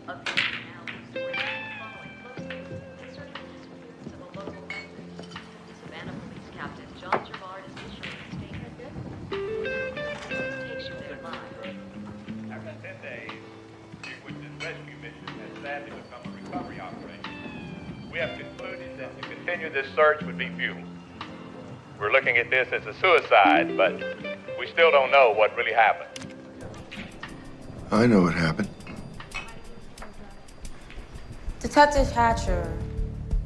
Savannah Police Captain John Gerard is issuing a statement. Takes you there live. After 10 days, which this rescue mission has sadly become a recovery operation, we have concluded that to continue this search would be futile. We're looking at this as a suicide, but we still don't know what really happened. I know what happened. Detective Hatcher,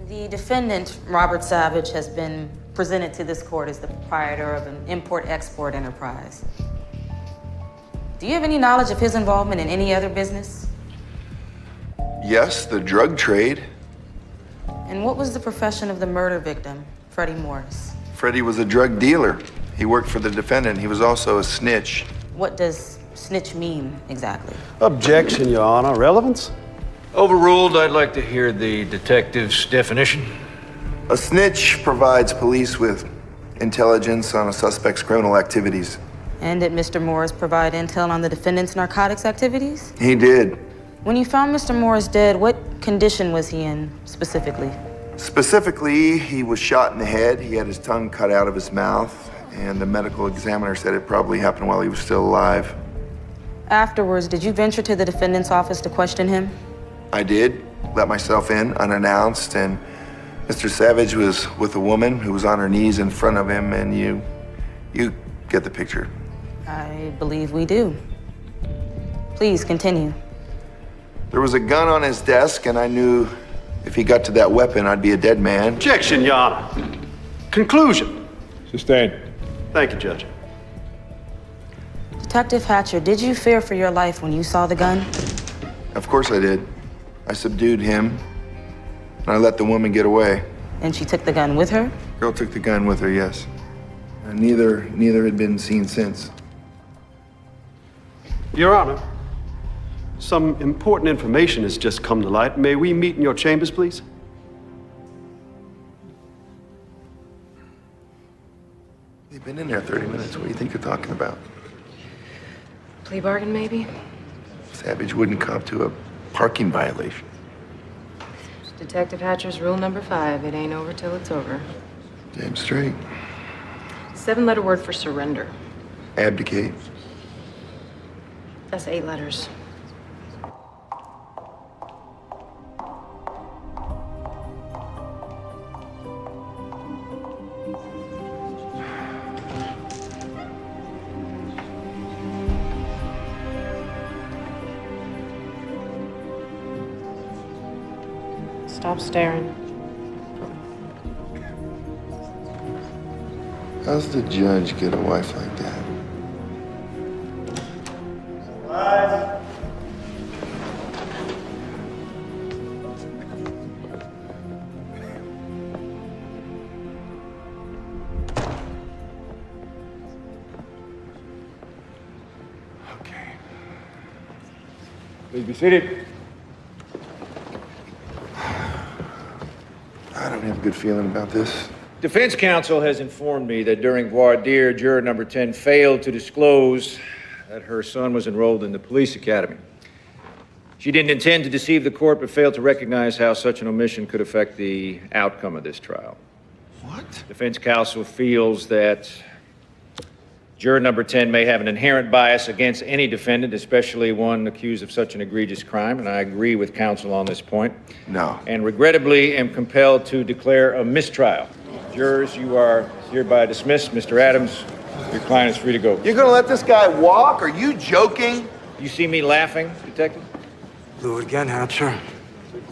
the defendant, Robert Savage, has been presented to this court as the proprietor of an import-export enterprise. Do you have any knowledge of his involvement in any other business? Yes, the drug trade. And what was the profession of the murder victim, Freddie Morris? Freddie was a drug dealer. He worked for the defendant. He was also a snitch. What does snitch mean exactly? Objection, Your Honor. Relevance? Overruled. I'd like to hear the detective's definition. A snitch provides police with intelligence on a suspect's criminal activities. And did Mr. Morris provide intel on the defendant's narcotics activities? He did. When you found Mr. Morris dead, what condition was he in specifically? Specifically, he was shot in the head. He had his tongue cut out of his mouth, and the medical examiner said it probably happened while he was still alive. Afterwards, did you venture to the defendant's office to question him? I did. Let myself in unannounced, and Mr. Savage was with a woman who was on her knees in front of him, and you get the picture. I believe we do. Please continue. There was a gun on his desk, and I knew if he got to that weapon, I'd be a dead man. Objection, Your Honor. Conclusion. Sustained. Thank you, Judge. Detective Hatcher, did you fear for your life when you saw the gun? Of course I did. I subdued him, and I let the woman get away. And she took the gun with her? Girl took the gun with her, yes. And neither had been seen since. Your Honor, some important information has just come to light. May we meet in your chambers, please? They've been in there 30 minutes. What do you think they're talking about? Plea bargain, maybe? Savage wouldn't cop to a parking violation. It's Detective Hatcher's rule number 5. It ain't over till it's over. Damn straight. 7-letter word for surrender. Abdicate. That's 8 letters. Stop staring. How's the judge get a wife like that? Okay. Please be seated. I don't have a good feeling about this. Defense counsel has informed me that during voir dire, juror number 10 failed to disclose that her son was enrolled in the police academy. She didn't intend to deceive the court, but failed to recognize how such an omission could affect the outcome of this trial. What? Defense counsel feels that juror number 10 may have an inherent bias against any defendant, especially one accused of such an egregious crime, and I agree with counsel on this point. No. And regrettably am compelled to declare a mistrial. Jurors, you are hereby dismissed. Mr. Adams, your client is free to go. You're gonna let this guy walk? Are you joking? You see me laughing, detective? Blew it again, Hatcher.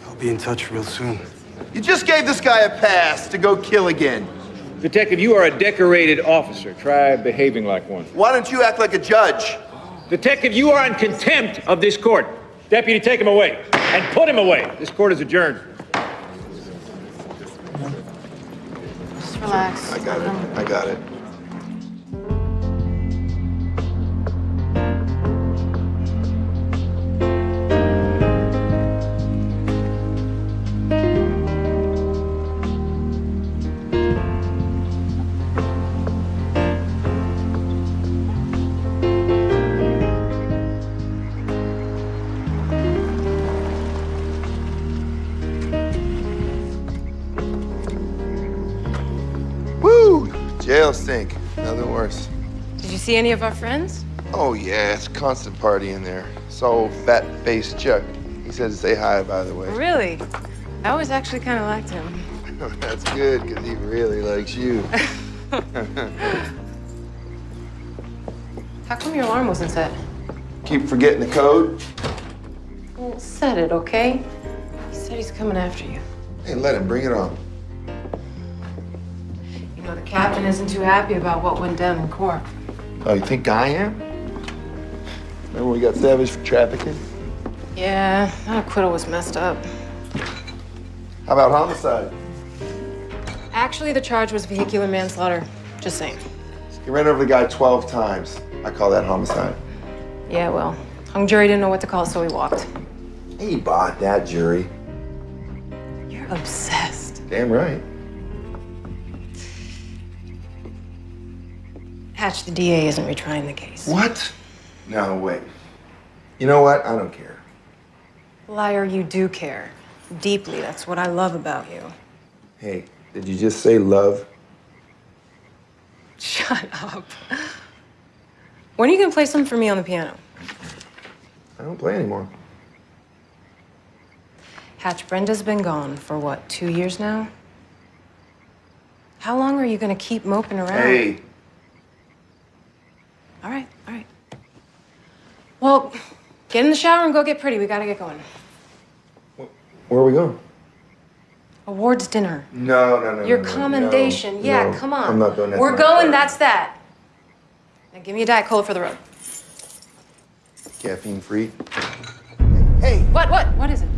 I'll be in touch real soon. You just gave this guy a pass to go kill again. Detective, you are a decorated officer. Try behaving like one. Why don't you act like a judge? Detective, you are in contempt of this court. Deputy, take him away. And put him away. This court is adjourned. Just relax. I got it. I got it. worse. Did you see any of our friends? Oh, yeah, it's constant party in there. So fat-faced Chuck. He said to say hi, by the way. Really? I always actually kind of liked him. That's good, because he really likes you. How come your alarm wasn't set? Keep forgetting the code? Well, set it, okay? He said he's coming after you. Hey, let him. Bring it on. You know, the captain isn't too happy about what went down in court. Oh, you think I am? Remember we got Savage for trafficking? Yeah, that acquittal was messed up. How about homicide? Actually, the charge was vehicular manslaughter. Just saying. You ran over the guy 12 times. I call that homicide. Yeah, well, hung jury didn't know what to call it, so he walked. He bought that jury. You're obsessed. Damn right. Hatch, the DA isn't retrying the case. What? No, wait. You know what? I don't care. Liar, you do care. Deeply, that's what I love about you. Hey, did you just say love? Shut up. When are you gonna play something for me on the piano? I don't play anymore. Hatch, Brenda's been gone for what, 2 years now? How long are you gonna keep moping around? Hey. All right, all right. Well, get in the shower and go get pretty. We gotta get going. Where are we going? Awards dinner. No. Your commendation. No, Yeah, no. come on. I'm not going. That's We're my going, party. that's that. Now give me a Diet Cola for the road. Caffeine free. Hey, What is it?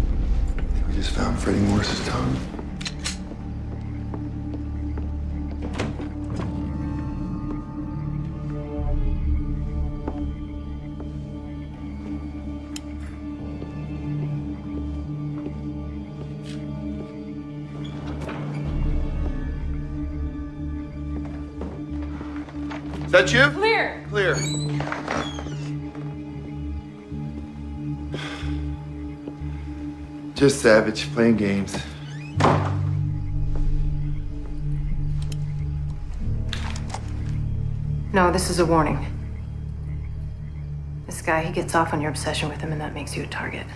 we just found Freddie Morris's tongue. Is that you? Clear. Clear. Just Savage playing games. No, this is a warning. This guy, he gets off on your obsession with him, and that makes you a target.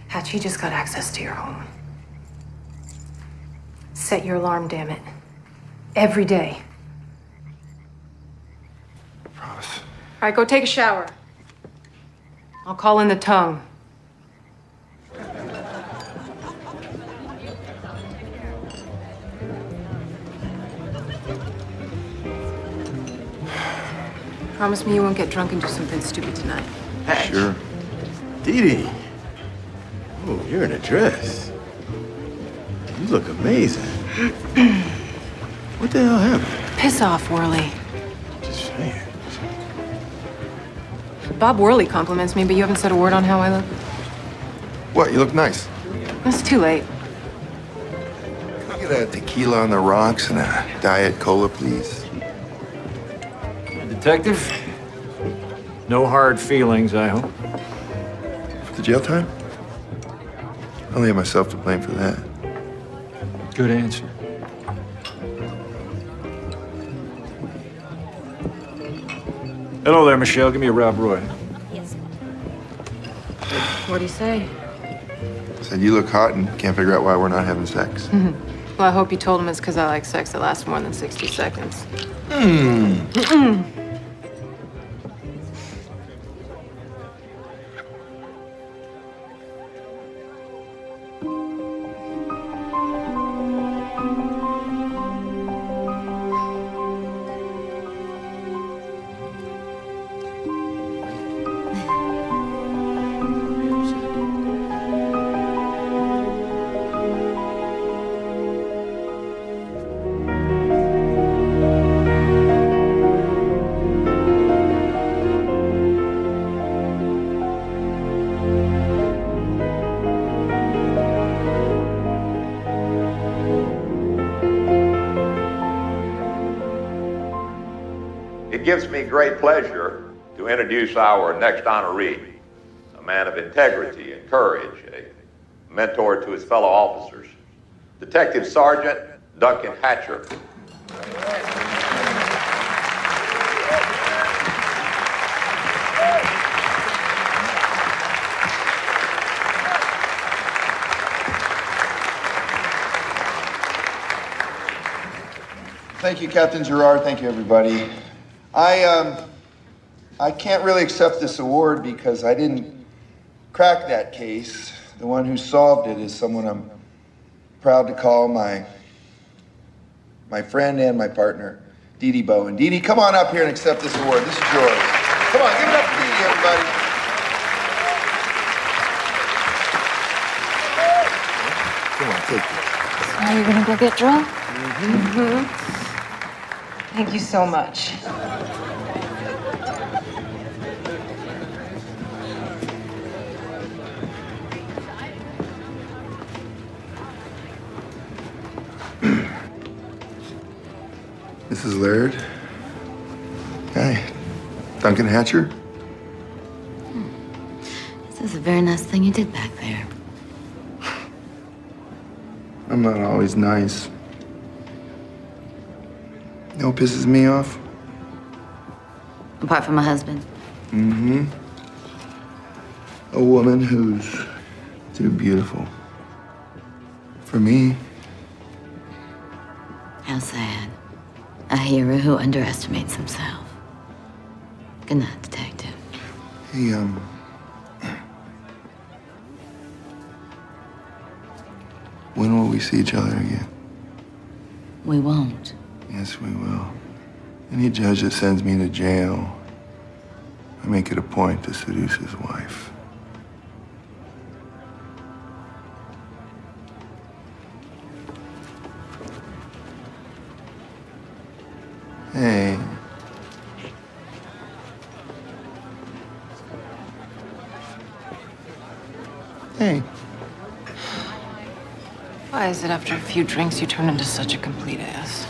Hatch, he just got access to your home. Set your alarm, damn it. Every day. Promise. All right, go take a shower. I'll call in the tongue. Promise me you won't get drunk and do something stupid tonight. Sure. Dee Dee. Oh, you're in a dress. You look amazing. What the hell happened? Piss off, Worley. Just saying. Bob Worley compliments me, but you haven't said a word on how I look. What? You look nice. It's too late. Can I get a tequila on the rocks and a Diet Cola, please? Detective? No hard feelings, I hope. For the jail time? I only have myself to blame for that. Good answer. Hello there, Michelle. Give me a Rob Roy. What'd he say? Said you look hot and can't figure out why we're not having sex. Well, I hope you told him it's because I like sex that lasts more than 60 seconds. It gives me great pleasure to introduce our next honoree, a man of integrity and courage, a mentor to his fellow officers, Detective Sergeant Duncan Hatcher. Thank you, Captain Gerard. Thank you, everybody. I can't really accept this award because I didn't crack that case. The one who solved it is someone I'm proud to call my friend and my partner, Dee Dee Bowen. Dee Dee, come on up here and accept this award. This is yours. Come on, give it up for Dee Dee, everybody. Come on, take this. Are you gonna go get drunk? Thank you so much. Mrs. Laird. Hi. Duncan Hatcher. This is a very nice thing you did back there. I'm not always nice. You know what pisses me off? Apart from my husband. A woman who's too beautiful. For me. How sad. A hero who underestimates himself. Good night, Detective. Hey, when will we see each other again? We won't. Yes, we will. Any judge that sends me to jail, I make it a point to seduce his wife. Hey. Hey. Why is it after a few drinks you turn into such a complete ass?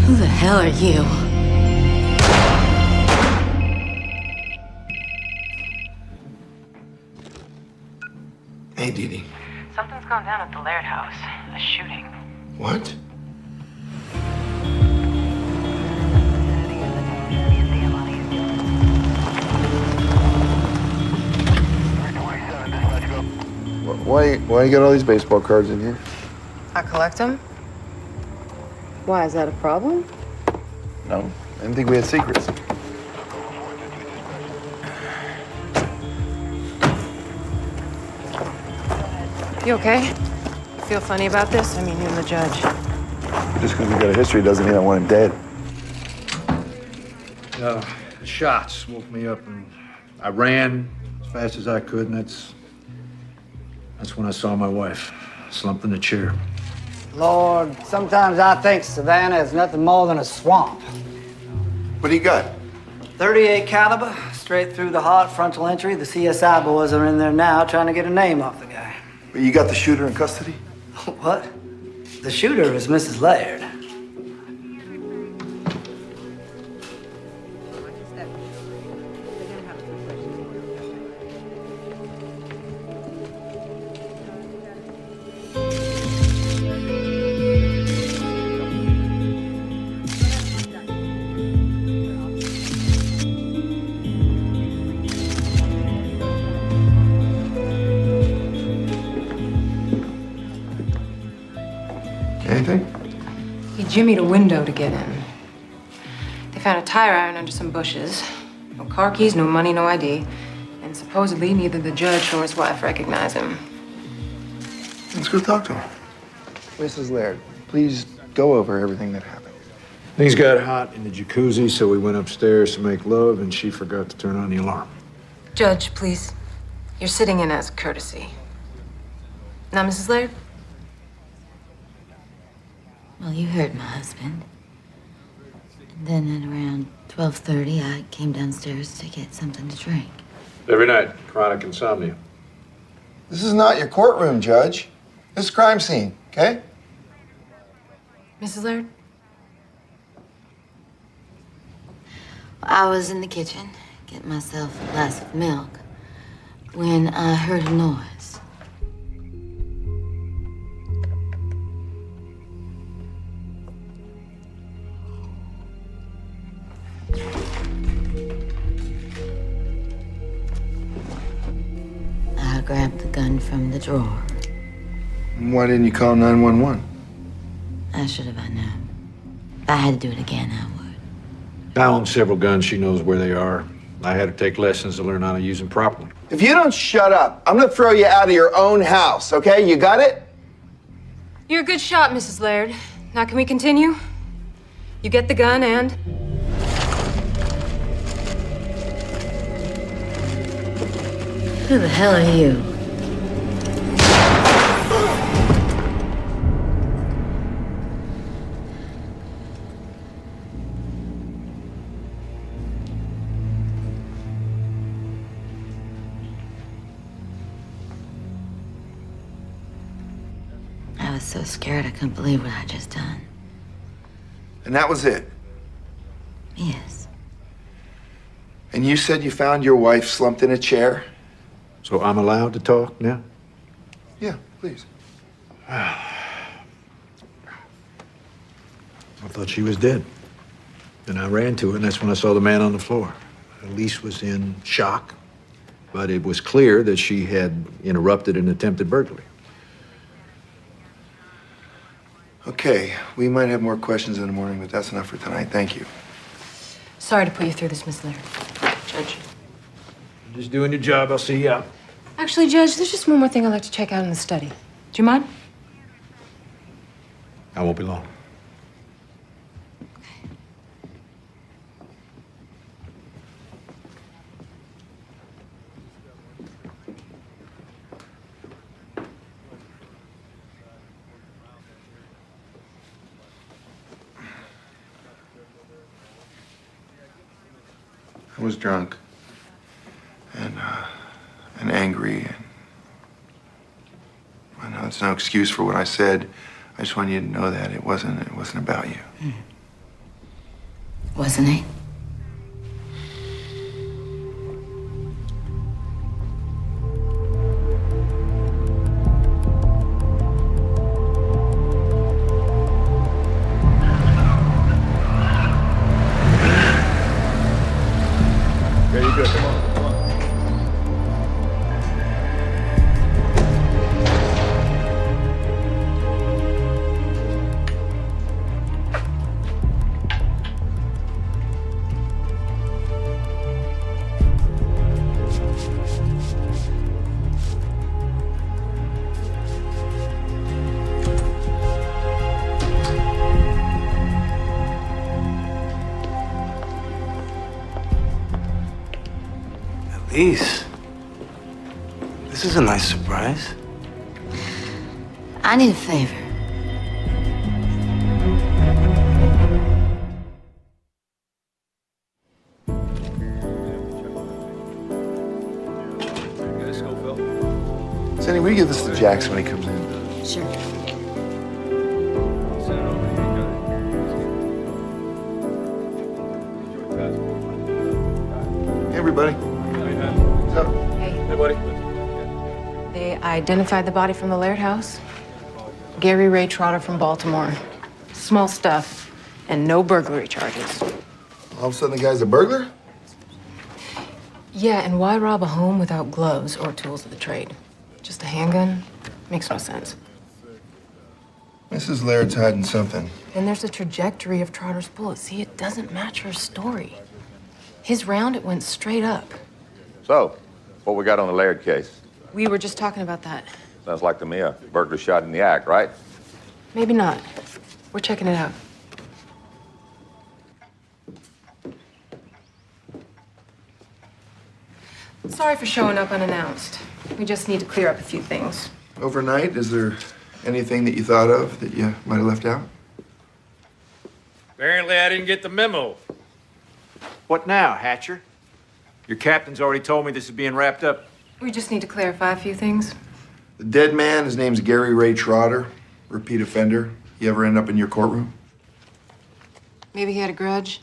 Who the hell are you? Hey, Dee Dee. Something's gone down at the Laird house. A shooting. What? Why you got all these baseball cards in here? I collect them? Why, is that a problem? No, I didn't think we had secrets. You okay? Feel funny about this? I mean, you and the judge. Just because we got a history doesn't mean I want him dead. The shots woke me up, and I ran as fast as I could, and that's when I saw my wife slumped in a chair. Lord, sometimes I think Savannah is nothing more than a swamp. What do you got? .38 caliber, straight through the heart, frontal entry. The CSI boys are in there now trying to get a name off the guy. But you got the shooter in custody? What? The shooter is Mrs. Laird. Anything? He jimmied a window to get in. They found a tire iron under some bushes. No car keys, no money, no ID. And supposedly neither the judge nor his wife recognize him. Let's go talk to him. Mrs. Laird, please go over everything that happened. Things got hot in the jacuzzi, so we went upstairs to make love, and she forgot to turn on the alarm. Judge, please. You're sitting in as courtesy. Now, Mrs. Laird? Well, you heard my husband. And then at around 12:30, I came downstairs to get something to drink. Every night, chronic insomnia. This is not your courtroom, Judge. This is a crime scene, okay? Mrs. Laird? I was in the kitchen, getting myself a glass of milk, when I heard a noise. I grabbed the gun from the drawer. Why didn't you call 911? I should have, I know. If I had to do it again, I would. I own several guns. She knows where they are. I had to take lessons to learn how to use them properly. If you don't shut up, I'm gonna throw you out of your own house, okay? You got it? You're a good shot, Mrs. Laird. Now, can we continue? You get the gun and... Who the hell are you? I was so scared I couldn't believe what I'd just done. And that was it. Yes. And you said you found your wife slumped in a chair? So I'm allowed to talk now? Yeah, please. I thought she was dead. And I ran to her, and that's when I saw the man on the floor. Elise was in shock, but it was clear that she had interrupted an attempted burglary. Okay, we might have more questions in the morning, but that's enough for tonight. Thank you. Sorry to put you through this, Miss Laird. Judge. Just doing your job. I'll see you out. Actually, Judge, there's just one more thing I'd like to check out in the study. Do you mind? I won't be long. I was drunk and angry. And I know it's no excuse for what I said. I just want you to know that it wasn't about you. Wasn't it? Very good. Come on. Elise, this is a nice surprise. I need a favor. Cindy, will you give this to Jackson when he comes in? Sure. Hey, everybody. What's up? Hey, buddy. They identified the body from the Laird house. Gary Ray Trotter from Baltimore. Small stuff, and no burglary charges. All of a sudden, the guy's a burglar? Yeah, and why rob a home without gloves or tools of the trade? Just a handgun? Makes no sense. Mrs. Laird's hiding something. Then there's the trajectory of Trotter's bullet. See, it doesn't match her story. His round, it went straight up. So, what we got on the Laird case? We were just talking about that. Sounds like to me a burglar shot in the act, right? Maybe not. We're checking it out. Sorry for showing up unannounced. We just need to clear up a few things. Overnight, is there anything that you thought of that you might have left out? Apparently, I didn't get the memo. What now, Hatcher? Your captain's already told me this is being wrapped up. We just need to clarify a few things. The dead man, his name's Gary Ray Trotter, repeat offender. He ever end up in your courtroom? Maybe he had a grudge.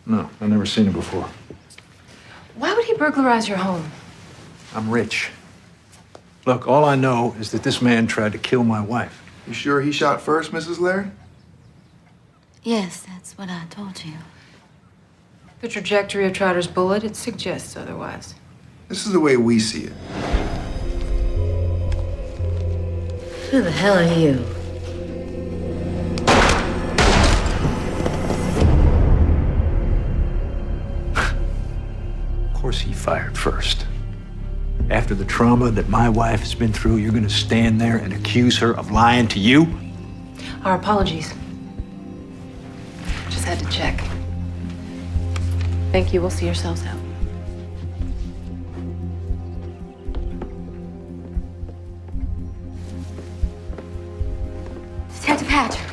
No, I've never seen him before. Why would he burglarize your home? I'm rich. Look, all I know is that this man tried to kill my wife. You sure he shot first, Mrs. Laird? Yes, that's what I told you. The trajectory of Trotter's bullet, it suggests otherwise. This is the way we see it. Who the hell are you? Of course, he fired first. After the trauma that my wife has been through, you're gonna stand there and accuse her of lying to you? Our apologies. Just had to check. Thank you. We'll see yourselves out. Detective Hatcher.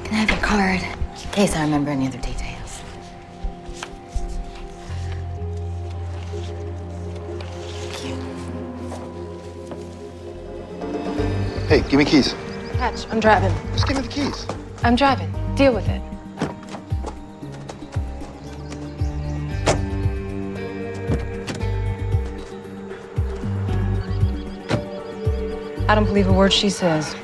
Can I have your card? In case I remember any other details. Thank you. Hey, give me keys. Hatch, I'm driving. Just give me the keys. I'm driving. Deal with it. I don't believe a word she says.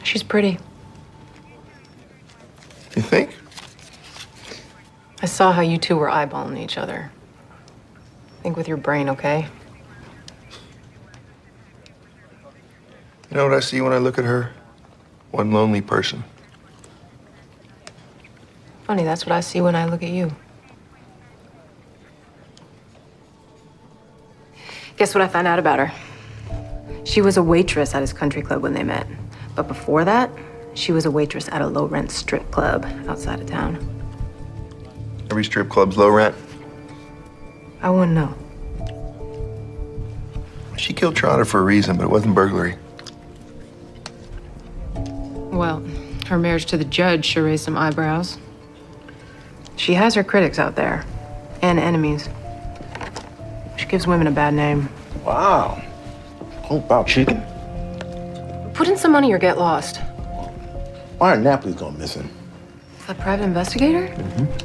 She's pretty. You think? I saw how you two were eyeballing each other. Think with your brain, okay? You know what I see when I look at her? One lonely person. Funny, that's what I see when I look at you. Guess what I found out about her? She was a waitress at his country club when they met. But before that, she was a waitress at a low-rent strip club outside of town. Every strip club's low rent. I wouldn't know. She killed Trotter for a reason, but it wasn't burglary. Well, her marriage to the judge sure raised some eyebrows. She has her critics out there, and enemies. She gives women a bad name. Wow. Oh, about chicken? Put in some money or get lost. Why are Napoli's gone missing? That private investigator?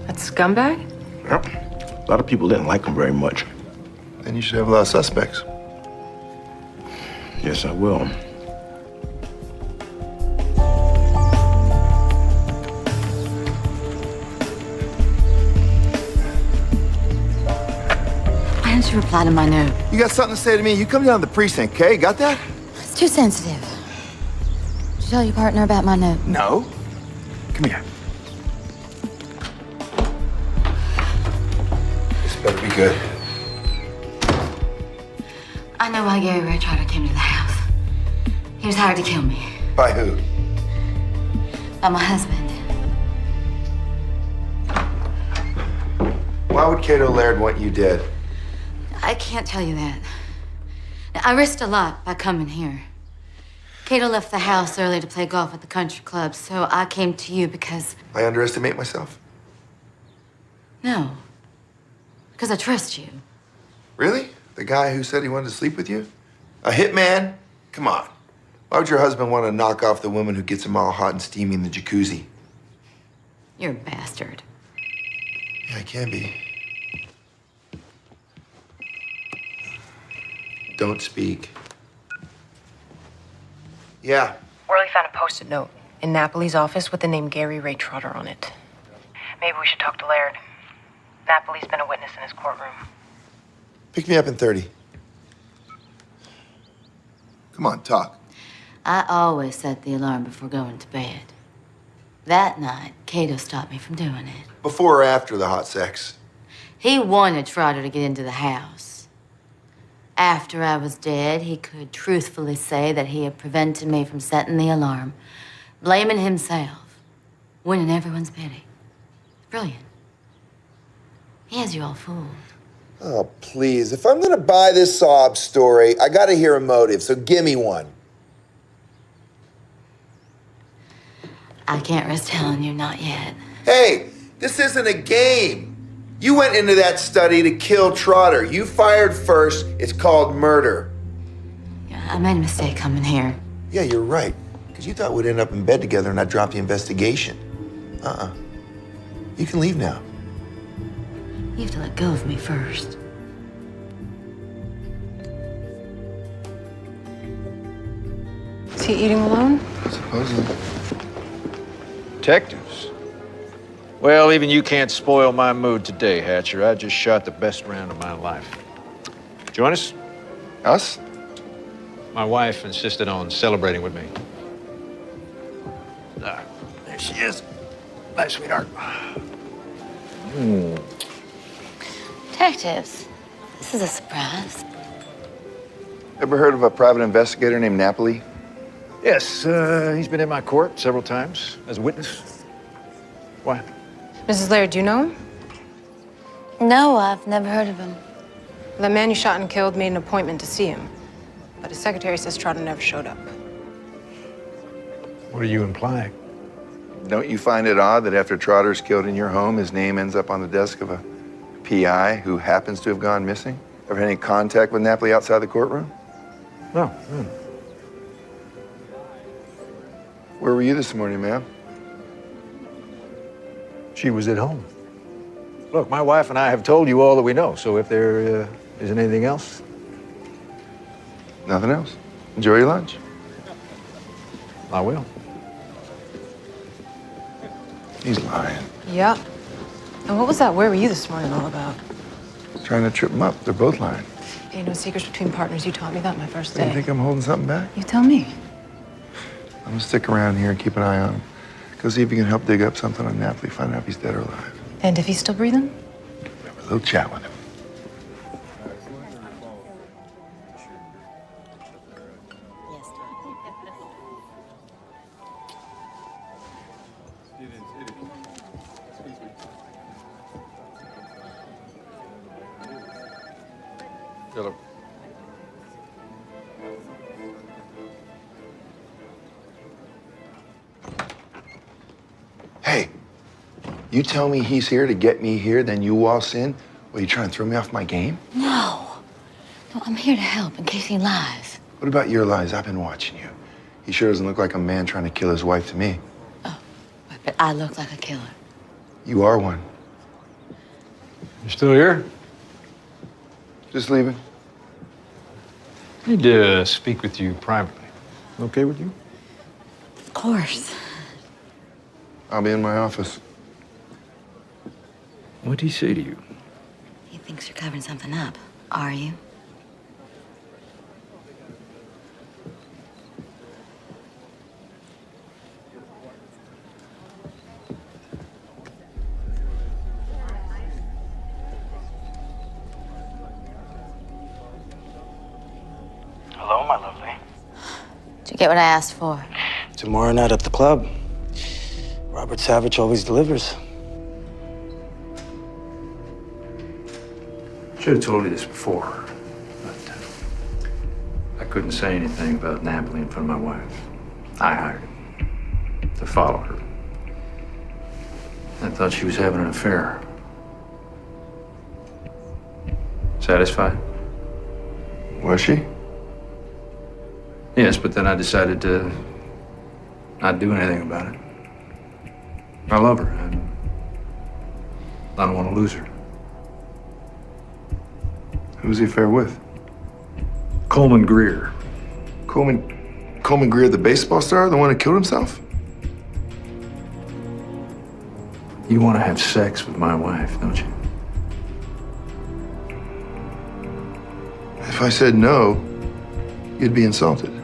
That scumbag? Yep. A lot of people didn't like him very much. Then you should have a lot of suspects. Yes, I will. Why don't you reply to my note? You got something to say to me? You come down to the precinct, okay? Got that? It's too sensitive. Did you tell your partner about my note? No. Come here. This better be good. I know why Gary Ray Trotter came to the house. He was hired to kill me. By who? By my husband. Why would Cato Laird want you dead? I can't tell you that. I risked a lot by coming here. Cato left the house early to play golf at the country club, so I came to you because... I underestimate myself? No. Because I trust you. Really? The guy who said he wanted to sleep with you? A hitman? Come on. Why would your husband want to knock off the woman who gets him all hot and steamy in the jacuzzi? You're a bastard. Yeah, I can be. Don't speak. Yeah. Worley found a post-it note in Napoli's office with the name Gary Ray Trotter on it. Maybe we should talk to Laird. Napoli's been a witness in his courtroom. Pick me up in 30. Come on, talk. I always set the alarm before going to bed. That night, Cato stopped me from doing it. Before or after the hot sex? He wanted Trotter to get into the house. After I was dead, he could truthfully say that he had prevented me from setting the alarm, blaming himself, winning everyone's pity. Brilliant. He has you all fooled. Oh, please. If I'm gonna buy this sob story, I gotta hear a motive, so give me one. I can't risk telling you, not yet. Hey, this isn't a game. You went into that study to kill Trotter. You fired first. It's called murder. Yeah, I made a mistake coming here. Yeah, you're right. Because you thought we'd end up in bed together and I'd drop the investigation. You can leave now. You have to let go of me first. Is he eating alone? Supposedly. Detectives? Well, even you can't spoil my mood today, Hatcher. I just shot the best round of my life. Join us? Us? My wife insisted on celebrating with me. There she is. Bye, sweetheart. Detectives, this is a surprise. Ever heard of a private investigator named Napoli? Yes, he's been in my court several times as a witness. Why? Mrs. Laird, do you know him? No, I've never heard of him. The man you shot and killed made an appointment to see him. But his secretary says Trotter never showed up. What are you implying? Don't you find it odd that after Trotter's killed in your home, his name ends up on the desk of a PI who happens to have gone missing? Ever had any contact with Napoli outside the courtroom? No. Where were you this morning, ma'am? She was at home. Look, my wife and I have told you all that we know, so if there isn't anything else, Nothing else. Enjoy your lunch. I will. He's lying. Yeah. And what was that "where were you this morning" all about? Trying to trip him up. They're both lying. Ain't no secrets between partners. You taught me that my first You day. think I'm holding something back? You tell me. I'm gonna stick around here and keep an eye on him. Go see if you can help dig up something on Napoli, find out if he's dead or alive. And if he's still breathing? Have a little chat with him. Yes, Philip. Hey, you tell me he's here to get me here, then you waltz in? What, you trying to throw me off my game? No, I'm here to help in case he lies. What about your lies? I've been watching you. He sure doesn't look like a man trying to kill his wife to me. But I look like a killer. You are one. You still here? Just leaving. I need to speak with you privately. Okay with you? Of course. I'll be in my office. What'd he say to you? He thinks you're covering something up. Are you? Hello, my lovely. Did you get what I asked for? Tomorrow night at the club. Robert Savage always delivers. Should have told you this before, but I couldn't say anything about Napoli in front of my wife. I hired him to follow her. I thought she was having an affair. Satisfied? Was she? Yes, but then I decided to not do anything about it. I love her. I don't want to lose her. Who's the affair with? Coleman Greer. Coleman Greer, the baseball star, the one who killed himself? You want to have sex with my wife, don't you? If I said no, you'd be insulted.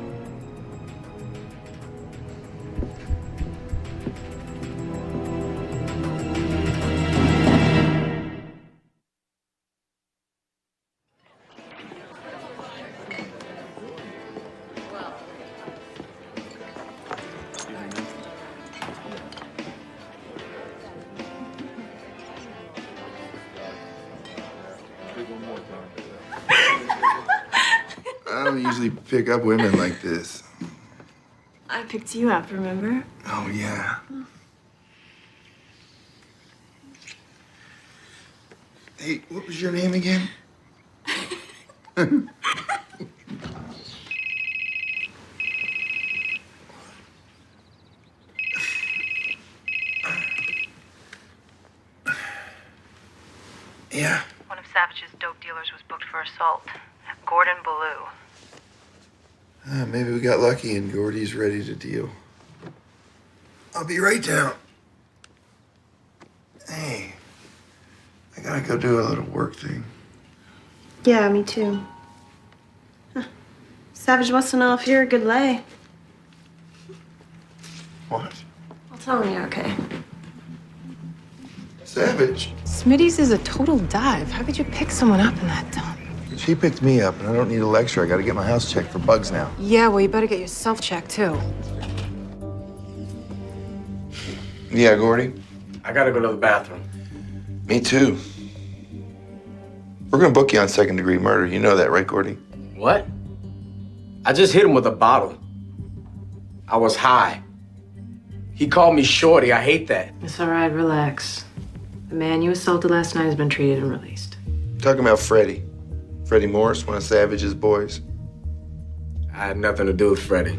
I don't usually pick up women like this. I picked you up, remember? Oh, yeah. Hey, what was your name again? Yeah. One of Savage's dope dealers was booked for assault. Gordon Ballou. Maybe we got lucky and Gordy's ready to deal. I'll be right down. Hey, I gotta go do a little work thing. Yeah, me too. Huh. Savage wants to know if you're a good lay. What? I'll tell him you're okay. Savage. Smitty's is a total dive. How could you pick someone up in that dump? She picked me up, and I don't need a lecture. I gotta get my house checked for bugs now. Yeah, well, you better get yourself checked, too. Yeah, Gordy? I gotta go to the bathroom. Me too. We're gonna book you on second-degree murder. You know that, right, Gordy? What? I just hit him with a bottle. I was high. He called me shorty. I hate that. It's all right, relax. The man you assaulted last night has been treated and released. Talking about Freddie. Freddie Morris, one of Savage's boys. I had nothing to do with Freddie.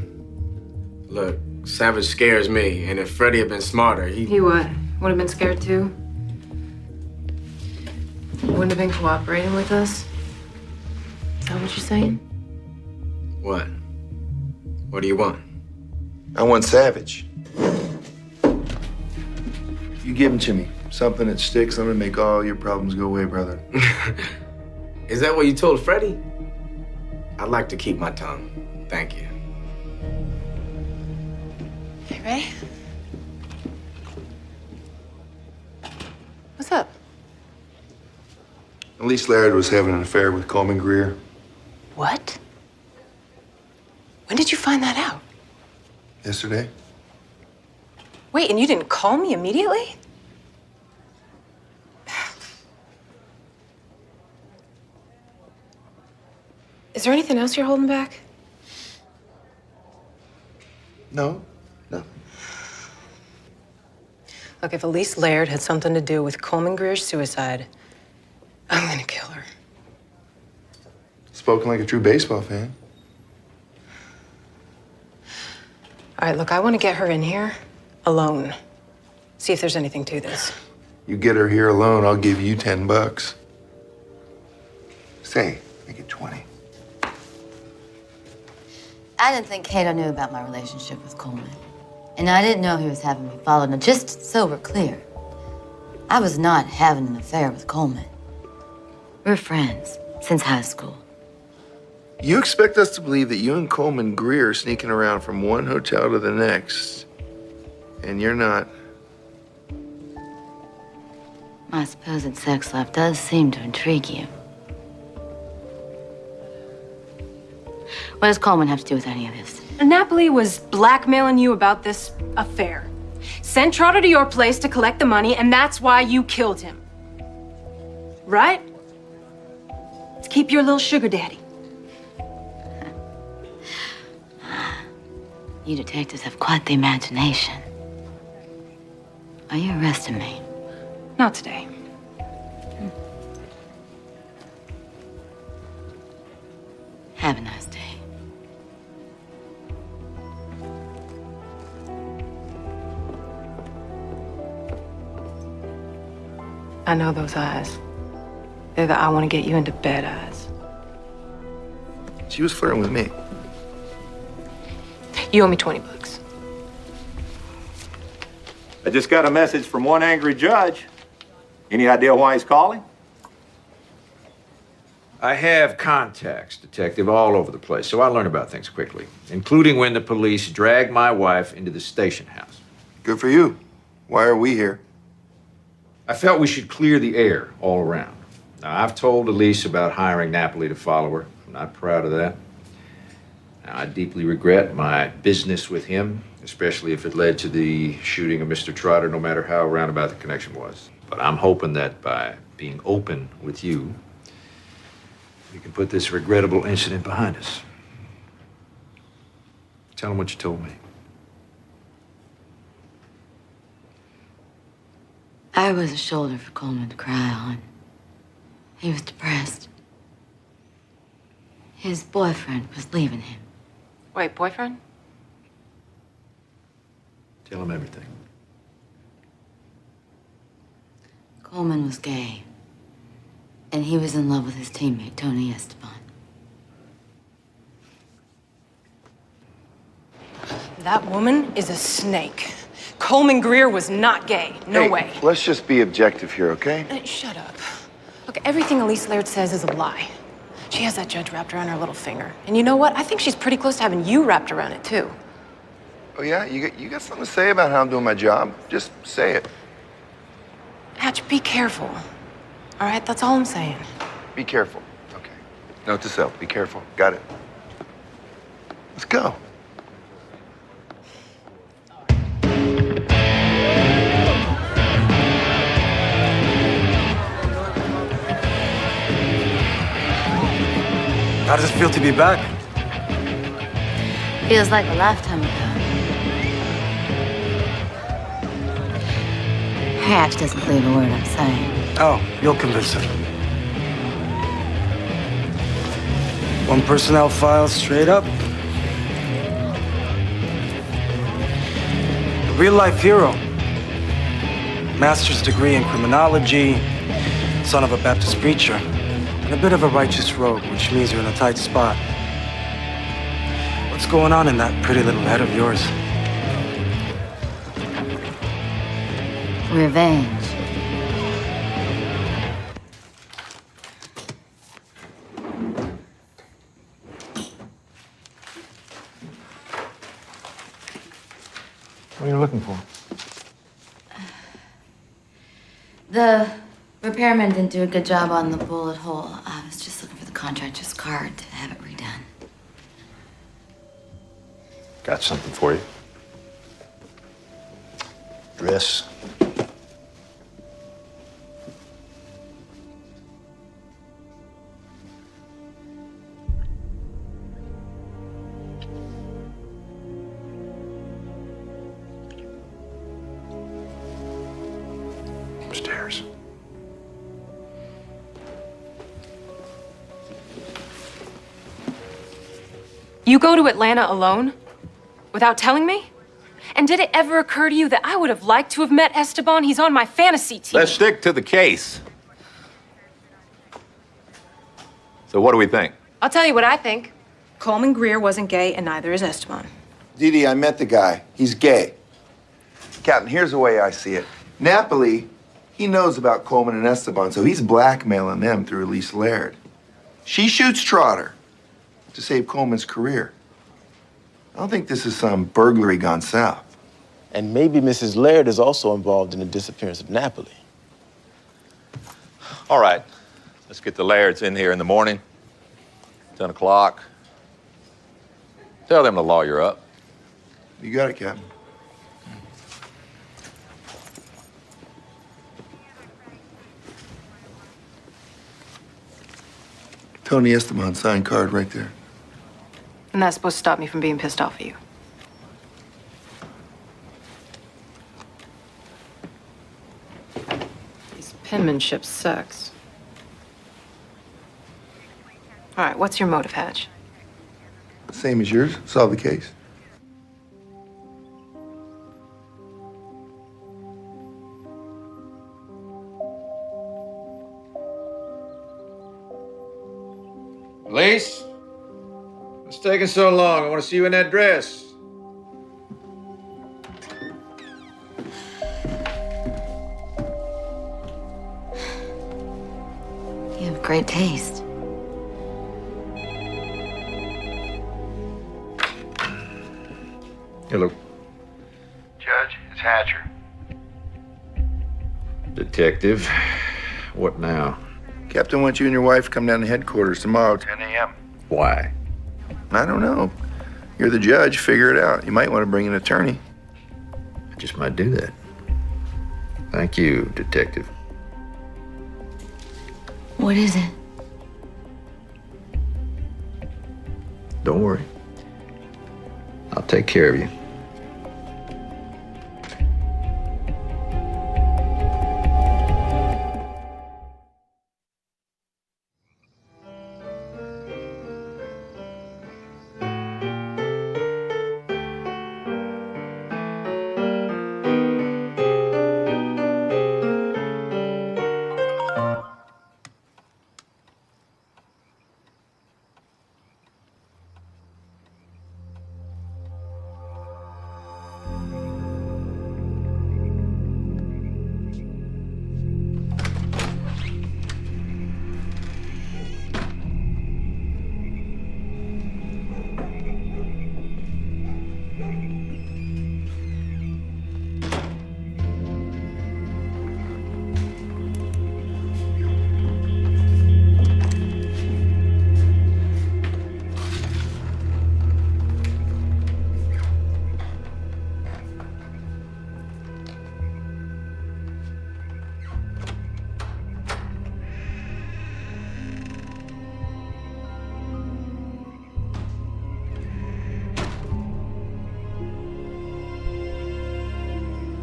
Look, Savage scares me, and if Freddie had been smarter, He what? Would have been scared, too? Wouldn't have been cooperating with us? Is that what you're saying? What? What do you want? I want Savage. You give him to me. Something that sticks, I'm gonna make all your problems go away, brother. Is that what you told Freddie? I'd like to keep my tongue. Thank you. You ready? What's up? Elise Laird was having an affair with Coleman Greer. What? When did you find that out? Yesterday. Wait, and you didn't call me immediately? Is there anything else you're holding back? No. Look, if Elise Laird had something to do with Coleman Greer's suicide, I'm gonna kill her. Spoken like a true baseball fan. All right, look, I want to get her in here alone. See if there's anything to this. You get her here alone, I'll give you $10. Say, make it 20. I didn't think Cato knew about my relationship with Coleman. And I didn't know he was having me followed. Now, just so we're clear, I was not having an affair with Coleman. We're friends since high school. You expect us to believe that you and Coleman Greer are sneaking around from one hotel to the next, and you're not. My supposed sex life does seem to intrigue you. What does Coleman have to do with any of this? Napoli was blackmailing you about this affair. Sent Trotter to your place to collect the money, and that's why you killed him. Right? To keep your little sugar daddy. You detectives have quite the imagination. Are you arresting me? Not today. Have a nice day. I know those eyes. They're the I want to get you into bed eyes. She was flirting with me. You owe me $20. I just got a message from one angry judge. Any idea why he's calling? I have contacts, Detective, all over the place, so I learn about things quickly, including when the police dragged my wife into the station house. Good for you. Why are we here? I felt we should clear the air all around. Now, I've told Elise about hiring Napoli to follow her. I'm not proud of that. Now, I deeply regret my business with him, especially if it led to the shooting of Mr. Trotter, no matter how roundabout the connection was. But I'm hoping that by being open with you, we can put this regrettable incident behind us. Tell him what you told me. I was a shoulder for Coleman to cry on. He was depressed. His boyfriend was leaving him. Wait, boyfriend? Tell him everything. Coleman was gay. And he was in love with his teammate, Tony Esteban. That woman is a snake. Coleman Greer was not gay. No Hey, way. Let's just be objective here, okay? Shut up. Look, everything Elise Laird says is a lie. She has that judge wrapped around her little finger. And you know what? I think she's pretty close to having you wrapped around it, too. Oh, yeah? You got something to say about how I'm doing my job? Just say it. Hatch, be careful. All right? That's all I'm saying. Be careful. Okay. Note to self. Be careful. Got it. Let's go. How does it feel to be back? Feels like a lifetime ago. Hatch doesn't believe a word I'm saying. Oh, you'll convince him. One personnel file straight up. A real-life hero. Master's degree in criminology, son of a Baptist preacher, and a bit of a righteous rogue, which means you're in a tight spot. What's going on in that pretty little head of yours? Revenge. What are you looking for? The repairman didn't do a good job on the bullet hole. I was just looking for the contractor's card to have it redone. Got something for you. Dress. Upstairs. You go to Atlanta alone? Without telling me? And did it ever occur to you that I would have liked to have met Esteban? He's on my fantasy team. Let's stick to the case. So what do we think? I'll tell you what I think. Coleman Greer wasn't gay, and neither is Esteban. Dee Dee, I met the guy. He's gay. Captain, here's the way I see it. Napoli, he knows about Coleman and Esteban, so he's blackmailing them through Elise Laird. She shoots Trotter to save Coleman's career. I don't think this is some burglary gone south. And maybe Mrs. Laird is also involved in the disappearance of Napoli. All right, let's get the Lairds in here in the morning, 10 o'clock. Tell them to lawyer up. You got it, Captain. Tony Esteban signed card right there. And that's supposed to stop me from being pissed off at you. His penmanship sucks. All right, what's your motive, Hatch? Same as yours. Solve the case. Elise? What's taking so long? I want to see you in that dress. You have great taste. Hello. Judge, it's Hatcher. Detective, what now? Captain wants you and your wife to come down to headquarters tomorrow, 10 a.m. Why? I don't know. You're the judge. Figure it out. You might want to bring an attorney. I just might do that. Thank you, Detective. What is it? Don't worry. I'll take care of you.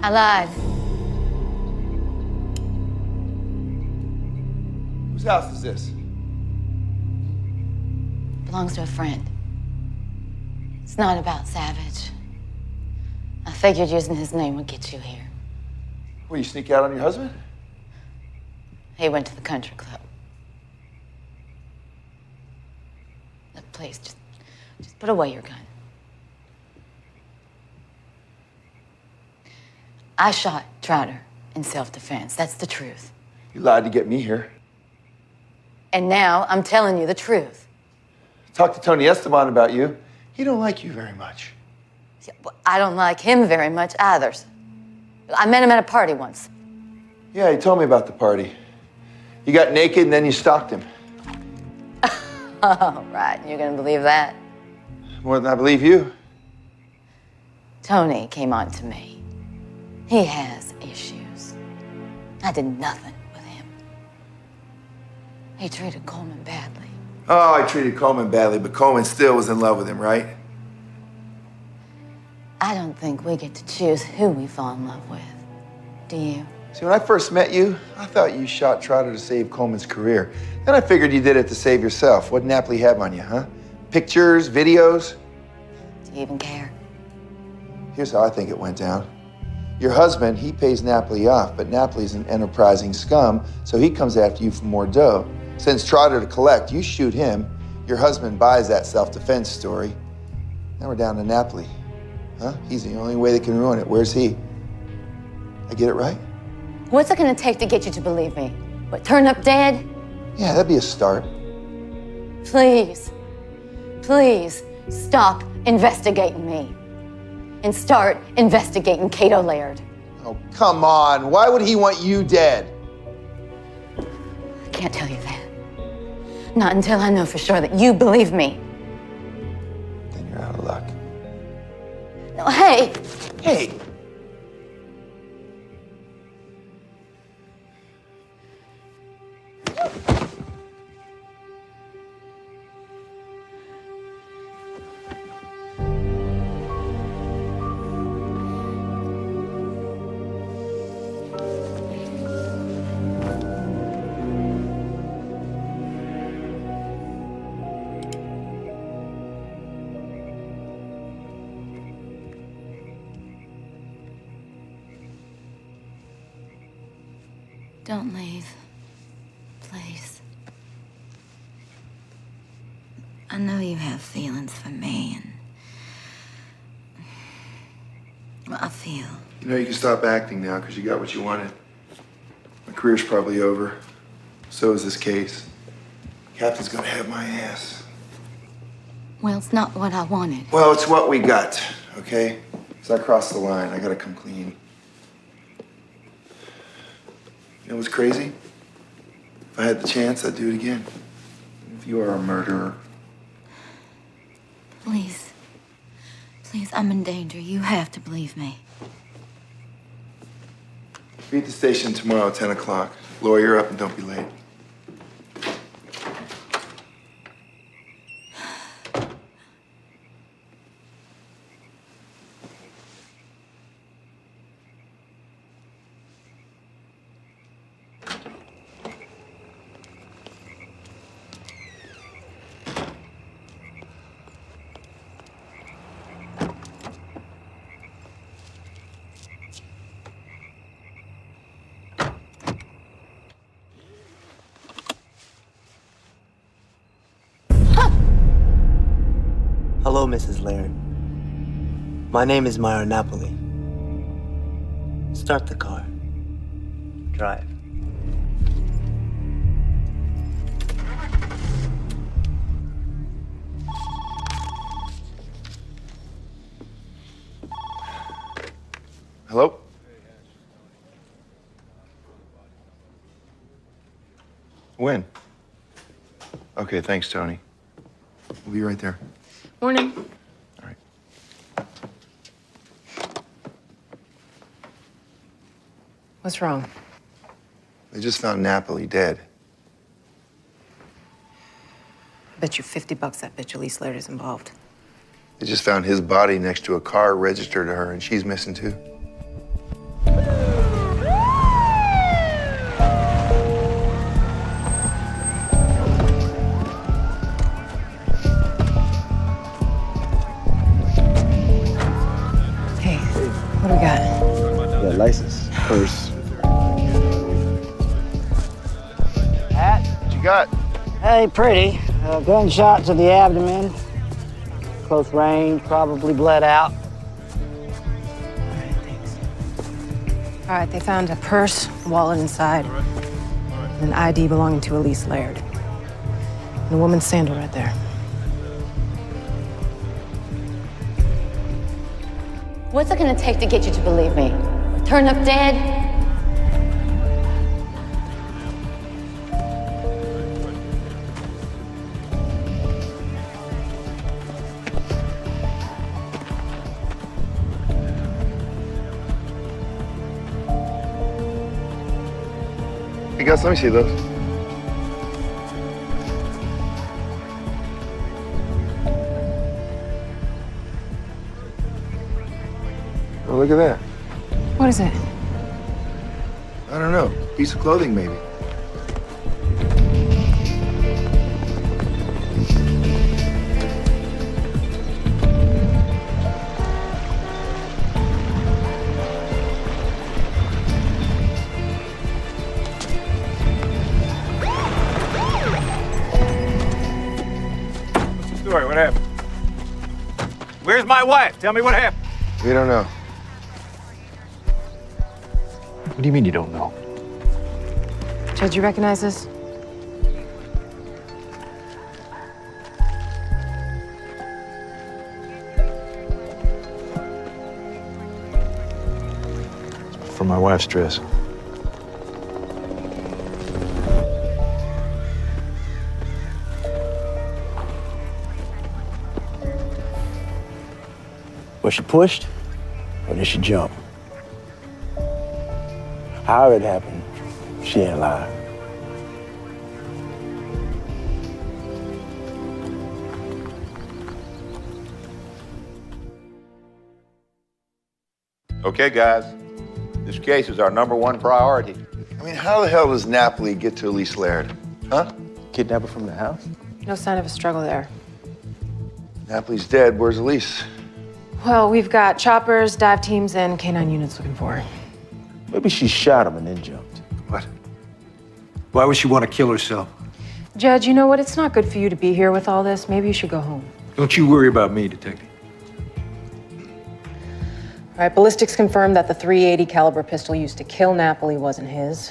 I lied. Whose house is this? Belongs to a friend. It's not about Savage. I figured using his name would get you here. Will you sneak out on your husband? He went to the country club. Look, please, just put away your gun. I shot Trotter in self-defense. That's the truth. You lied to get me here. And now I'm telling you the truth. Talk to Tony Esteban about you. He don't like you very much. I don't like him very much either. I met him at a party once. Yeah, he told me about the party. You got naked and then you stalked him. Oh, right. You're gonna believe that? More than I believe you. Tony came on to me. He has issues. I did nothing with him. He treated Coleman badly. Oh, I treated Coleman badly, but Coleman still was in love with him, right? I don't think we get to choose who we fall in love with. Do you? See, when I first met you, I thought you shot Trotter to save Coleman's career. Then I figured you did it to save yourself. What'd Napoli have on you, huh? Pictures, videos? Do you even care? Here's how I think it went down. Your husband, he pays Napoli off, but Napoli's an enterprising scum, so he comes after you for more dough. Sends Trotter to collect, you shoot him, your husband buys that self-defense story. Now we're down to Napoli. Huh? He's the only way that can ruin it. Where's he? I get it right? What's it gonna take to get you to believe me? What, turn up dead? Yeah, that'd be a start. Please, please stop investigating me and start investigating Cato Laird. Oh, come on. Why would he want you dead? I can't tell you that. Not until I know for sure that you believe me. Then you're out of luck. No, hey! Hey! Don't leave. Please. I know you have feelings for me, and well, I feel. You know, you can stop acting now because you got what you wanted. My career's probably over. So is this case. Captain's gonna have my ass. Well, it's not what I wanted. Well, it's what we got, okay? So I crossed the line. I gotta come clean. You know what's crazy? If I had the chance, I'd do it again. If you are a murderer. Please. Please, I'm in danger. You have to believe me. Be at the station tomorrow at 10 o'clock. Lawyer up and don't be late. Hello, Mrs. Laird. My name is Myra Napoli. Start the car. Drive. Hello? When? Okay, thanks, Tony. We'll be right there. Morning. All right. What's wrong? They just found Napoli dead. I bet you $50 that bitch Elise Laird is involved. They just found his body next to a car registered to her, and she's missing too. Hey, what do we got? Yeah, license, purse. What you got? Hey, pretty. Gunshot to the abdomen. Close range, probably bled out. All right, they found a purse, wallet inside, and an ID belonging to Elise Laird. And a woman's sandal right there. What's it gonna take to get you to believe me? Turn up dead? Hey, guys, let me see those. Oh, look at that. What is it? I don't know. Piece of clothing, maybe. Story, what happened? Where's my wife? Tell me what happened. We don't know. What do you mean you don't know? Judge, you recognize this? From my wife's dress. Was she pushed or did she jump? However it happened, she ain't alive. Okay, guys, this case is our #1 priority. I mean, how the hell does Napoli get to Elise Laird? Huh? Kidnap her from the house? No sign of a struggle there. Napoli's dead. Where's Elise? Well, we've got choppers, dive teams, and K-9 units looking for her. Maybe she shot him and then jumped. What? Why would she want to kill herself? Judge, you know what? It's not good for you to be here with all this. Maybe you should go home. Don't you worry about me, Detective. All right, ballistics confirmed that the .380 caliber pistol used to kill Napoli wasn't his.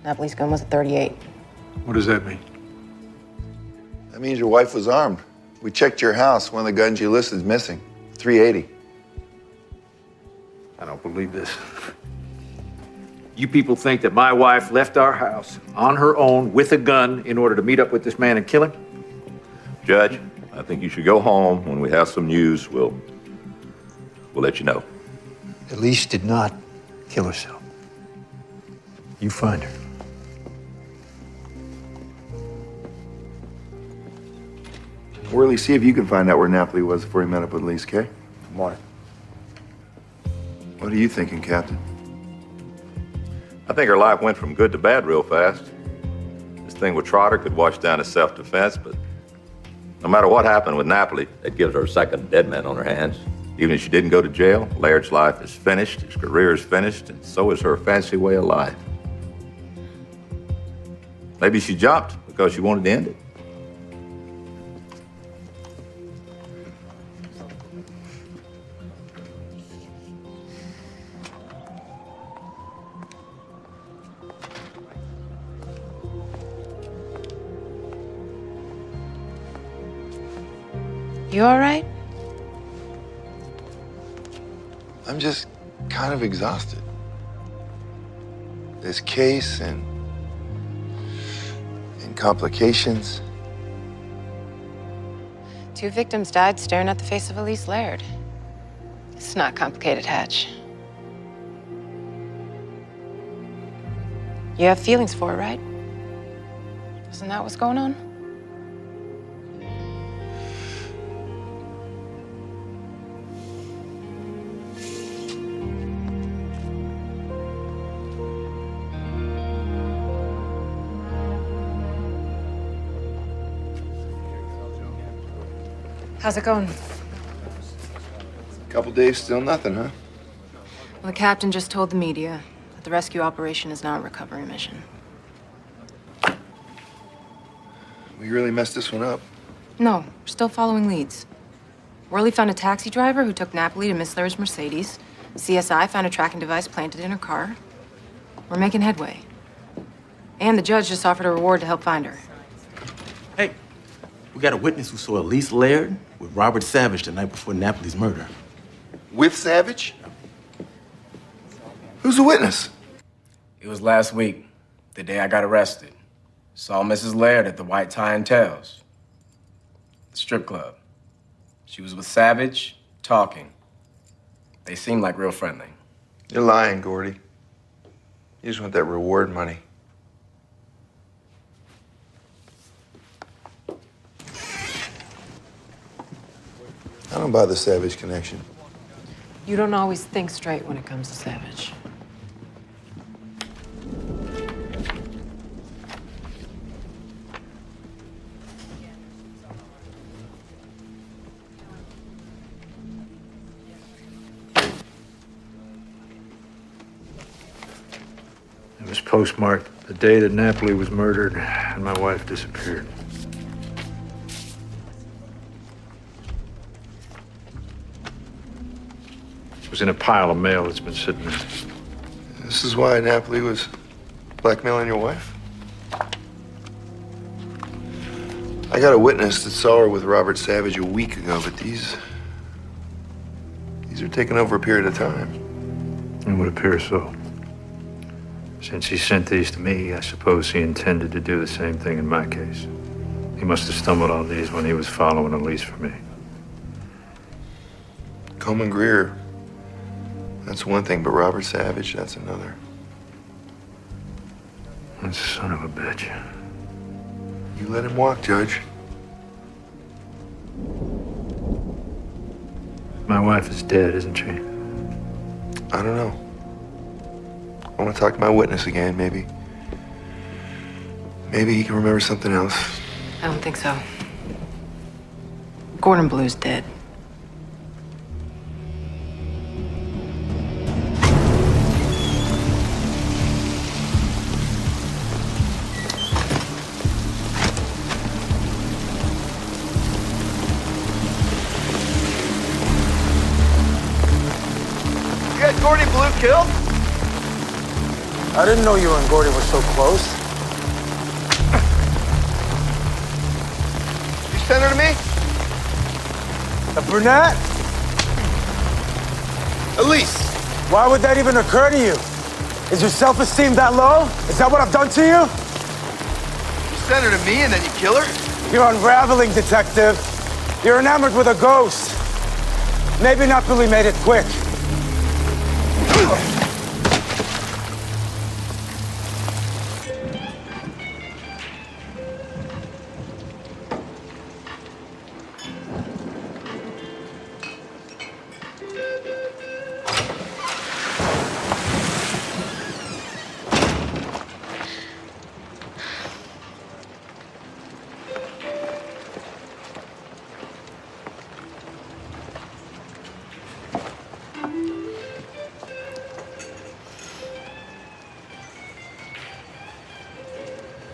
Napoli's gun was a .38. What does that mean? That means your wife was armed. We checked your house. One of the guns you listed is missing. .380. I don't believe this. You people think that my wife left our house on her own with a gun in order to meet up with this man and kill him? Judge, I think you should go home. When we have some news, we'll let you know. Elise did not kill herself. You find her. Worley, see if you can find out where Napoli was before he met up with Elise, okay? Morning. What are you thinking, Captain? I think her life went from good to bad real fast. This thing with Trotter could wash down as self-defense, but no matter what happened with Napoli, it gives her a second dead man on her hands. Even if she didn't go to jail, Laird's life is finished, his career is finished, and so is her fancy way of life. Maybe she jumped because she wanted to end it. You all right? I'm just kind of exhausted. This case and complications. 2 victims died staring at the face of Elise Laird. It's not complicated, Hatch. You have feelings for her, right? Isn't that what's going on? How's it going? Couple days, still nothing, huh? Well, the captain just told the media that the rescue operation is now a recovery mission. We really messed this one up. No, we're still following leads. Worley found a taxi driver who took Napoli to Miss Laird's Mercedes. CSI found a tracking device planted in her car. We're making headway. And the judge just offered a reward to help find her. Hey, we got a witness who saw Elise Laird with Robert Savage the night before Napoli's murder. With Savage? Who's the witness? It was last week, the day I got arrested. Saw Mrs. Laird at the White Tie and Tails, the strip club. She was with Savage, talking. They seemed like real friendly. You're lying, Gordy. You just want that reward money. I don't buy the Savage connection. You don't always think straight when it comes to Savage. It was postmarked the day that Napoli was murdered and my wife disappeared. It was in a pile of mail that's been sitting there. This is why Napoli was blackmailing your wife? I got a witness that saw her with Robert Savage a week ago, but these are taken over a period of time. It would appear so. Since he sent these to me, I suppose he intended to do the same thing in my case. He must have stumbled on these when he was following Elise for me. Coleman Greer, that's one thing, but Robert Savage, that's another. That son of a bitch. You let him walk, Judge. My wife is dead, isn't she? I don't know. I want to talk to my witness again, maybe. Maybe he can remember something else. I don't think so. Gordon Blue's dead. You got Gordy Blue killed? I didn't know you and Gordy were so close. You sent her to me? A brunette? Elise. Why would that even occur to you? Is your self-esteem that low? Is that what I've done to you? You sent her to me and then you kill her? You're unraveling, detective. You're enamored with a ghost. Maybe Napoli made it quick.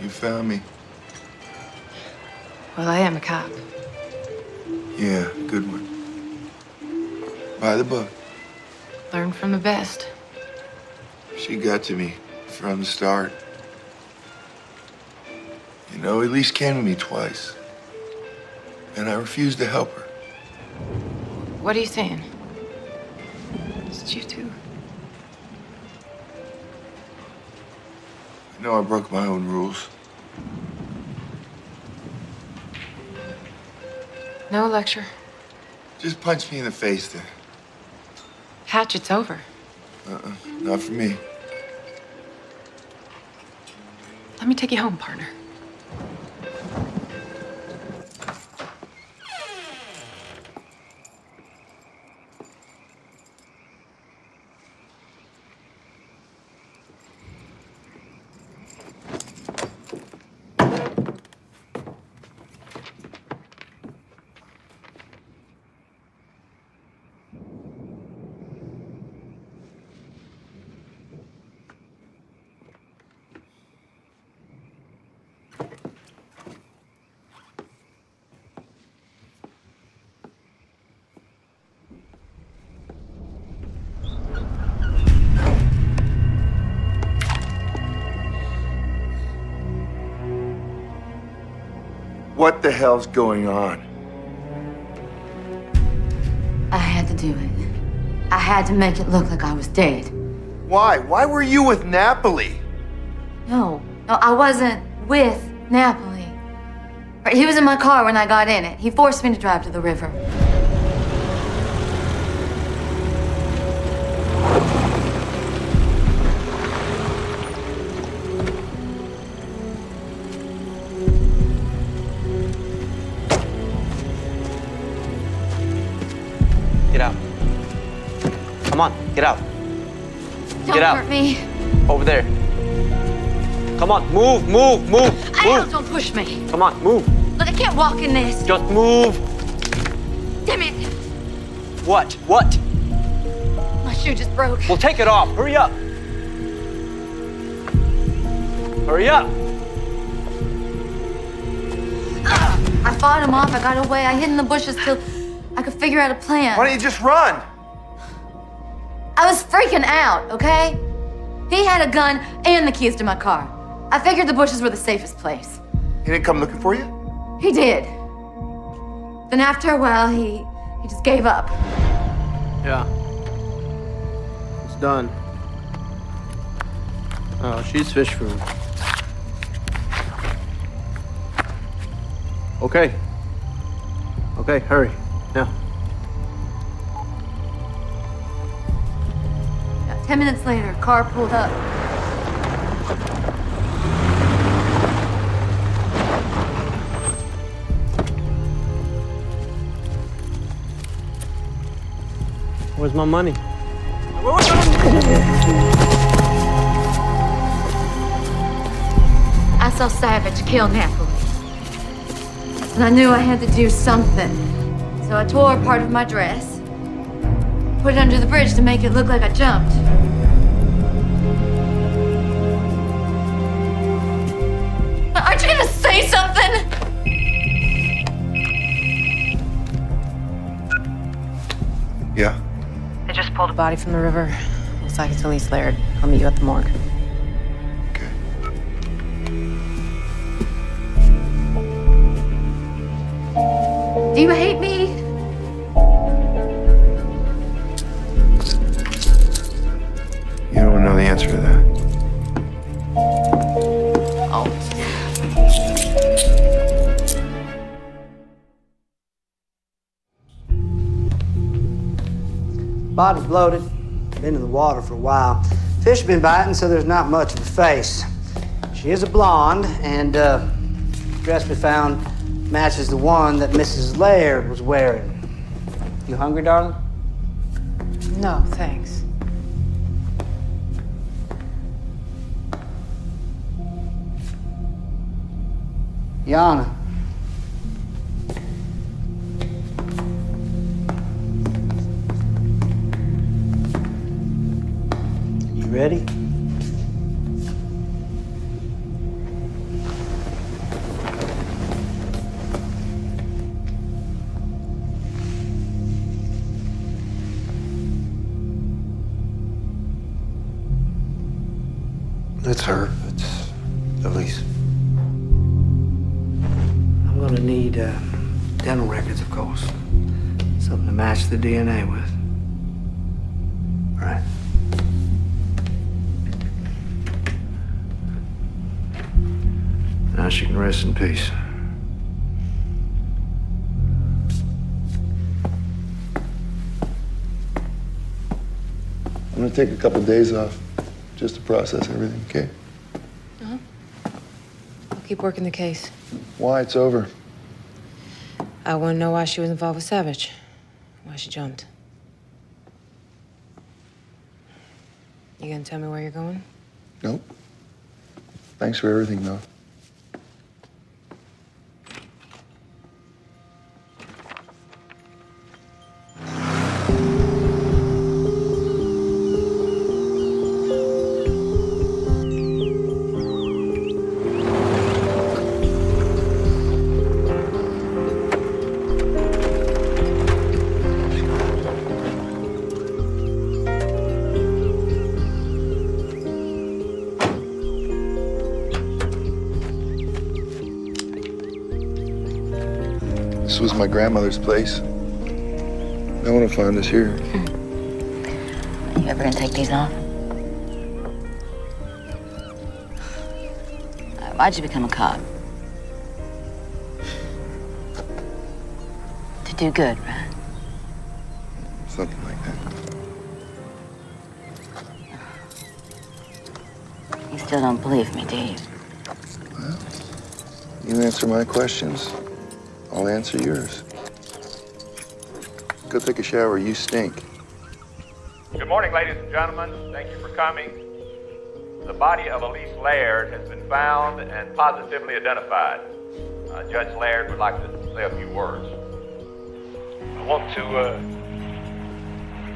You found me. Well, I am a cop. Yeah, good one. By the book. Learn from the best. She got to me from the start. You know, Elise came to me twice. And I refused to help her. What are you saying? Is it you two? I know I broke my own rules. No lecture. Just punch me in the face then. Hatch, it's over. Not for me. Let me take you home, partner. What the hell's going on? I had to do it. I had to make it look like I was dead. Why? Why were you with Napoli? No, I wasn't with Napoli. He was in my car when I got in it. He forced me to drive to the river. Get out. Come on, get out. Don't Get out. hurt me. Over there. Come on, move, move, move, move. Don't push me. Come on, move. Look, I can't walk in this. Just move. Damn it. What? What? My shoe just broke. Well, take it off. Hurry up. Hurry up. I fought him off. I got away. I hid in the bushes till I could figure out a plan. Why don't you just run? I was freaking out, okay? He had a gun and the keys to my car. I figured the bushes were the safest place. He didn't come looking for you? He did. Then after a while, he just gave up. Yeah. It's done. Oh, she's fish food. Okay. Okay, hurry. Now. 10 minutes later, car pulled up. Where's my money? I saw Savage kill Napoli. And I knew I had to do something. So I tore part of my dress, put it under the bridge to make it look like I jumped. Aren't you gonna say something? Yeah. They just pulled a body from the river. Looks like it's Elise Laird. I'll meet you at the morgue. Do you hate me? Body's bloated, been in the water for a while. Fish have been biting, so there's not much of a face. She is a blonde, and the dress we found matches the one that Mrs. Laird was wearing. You hungry, darling? No, thanks. Yana. You ready? It's her. It's Elise. I'm gonna need dental records, of course. Something to match the DNA with. All right. Now she can rest in peace. I'm gonna take a couple days off just to process everything, okay? I'll keep working the case. Why? It's over. I want to know why she was involved with Savage. Why she jumped. You gonna tell me where you're going? Nope. Thanks for everything, though. This was my grandmother's place. No one will find us here. You ever gonna take these off? Why'd you become a cop? To do good, right? Something like that. You still don't believe me, do you? You answer my questions, I'll answer yours. Go take a shower, you stink. Good morning, ladies and gentlemen. Thank you for coming. The body of Elise Laird has been found and positively identified. Judge Laird would like to say a few words. I want to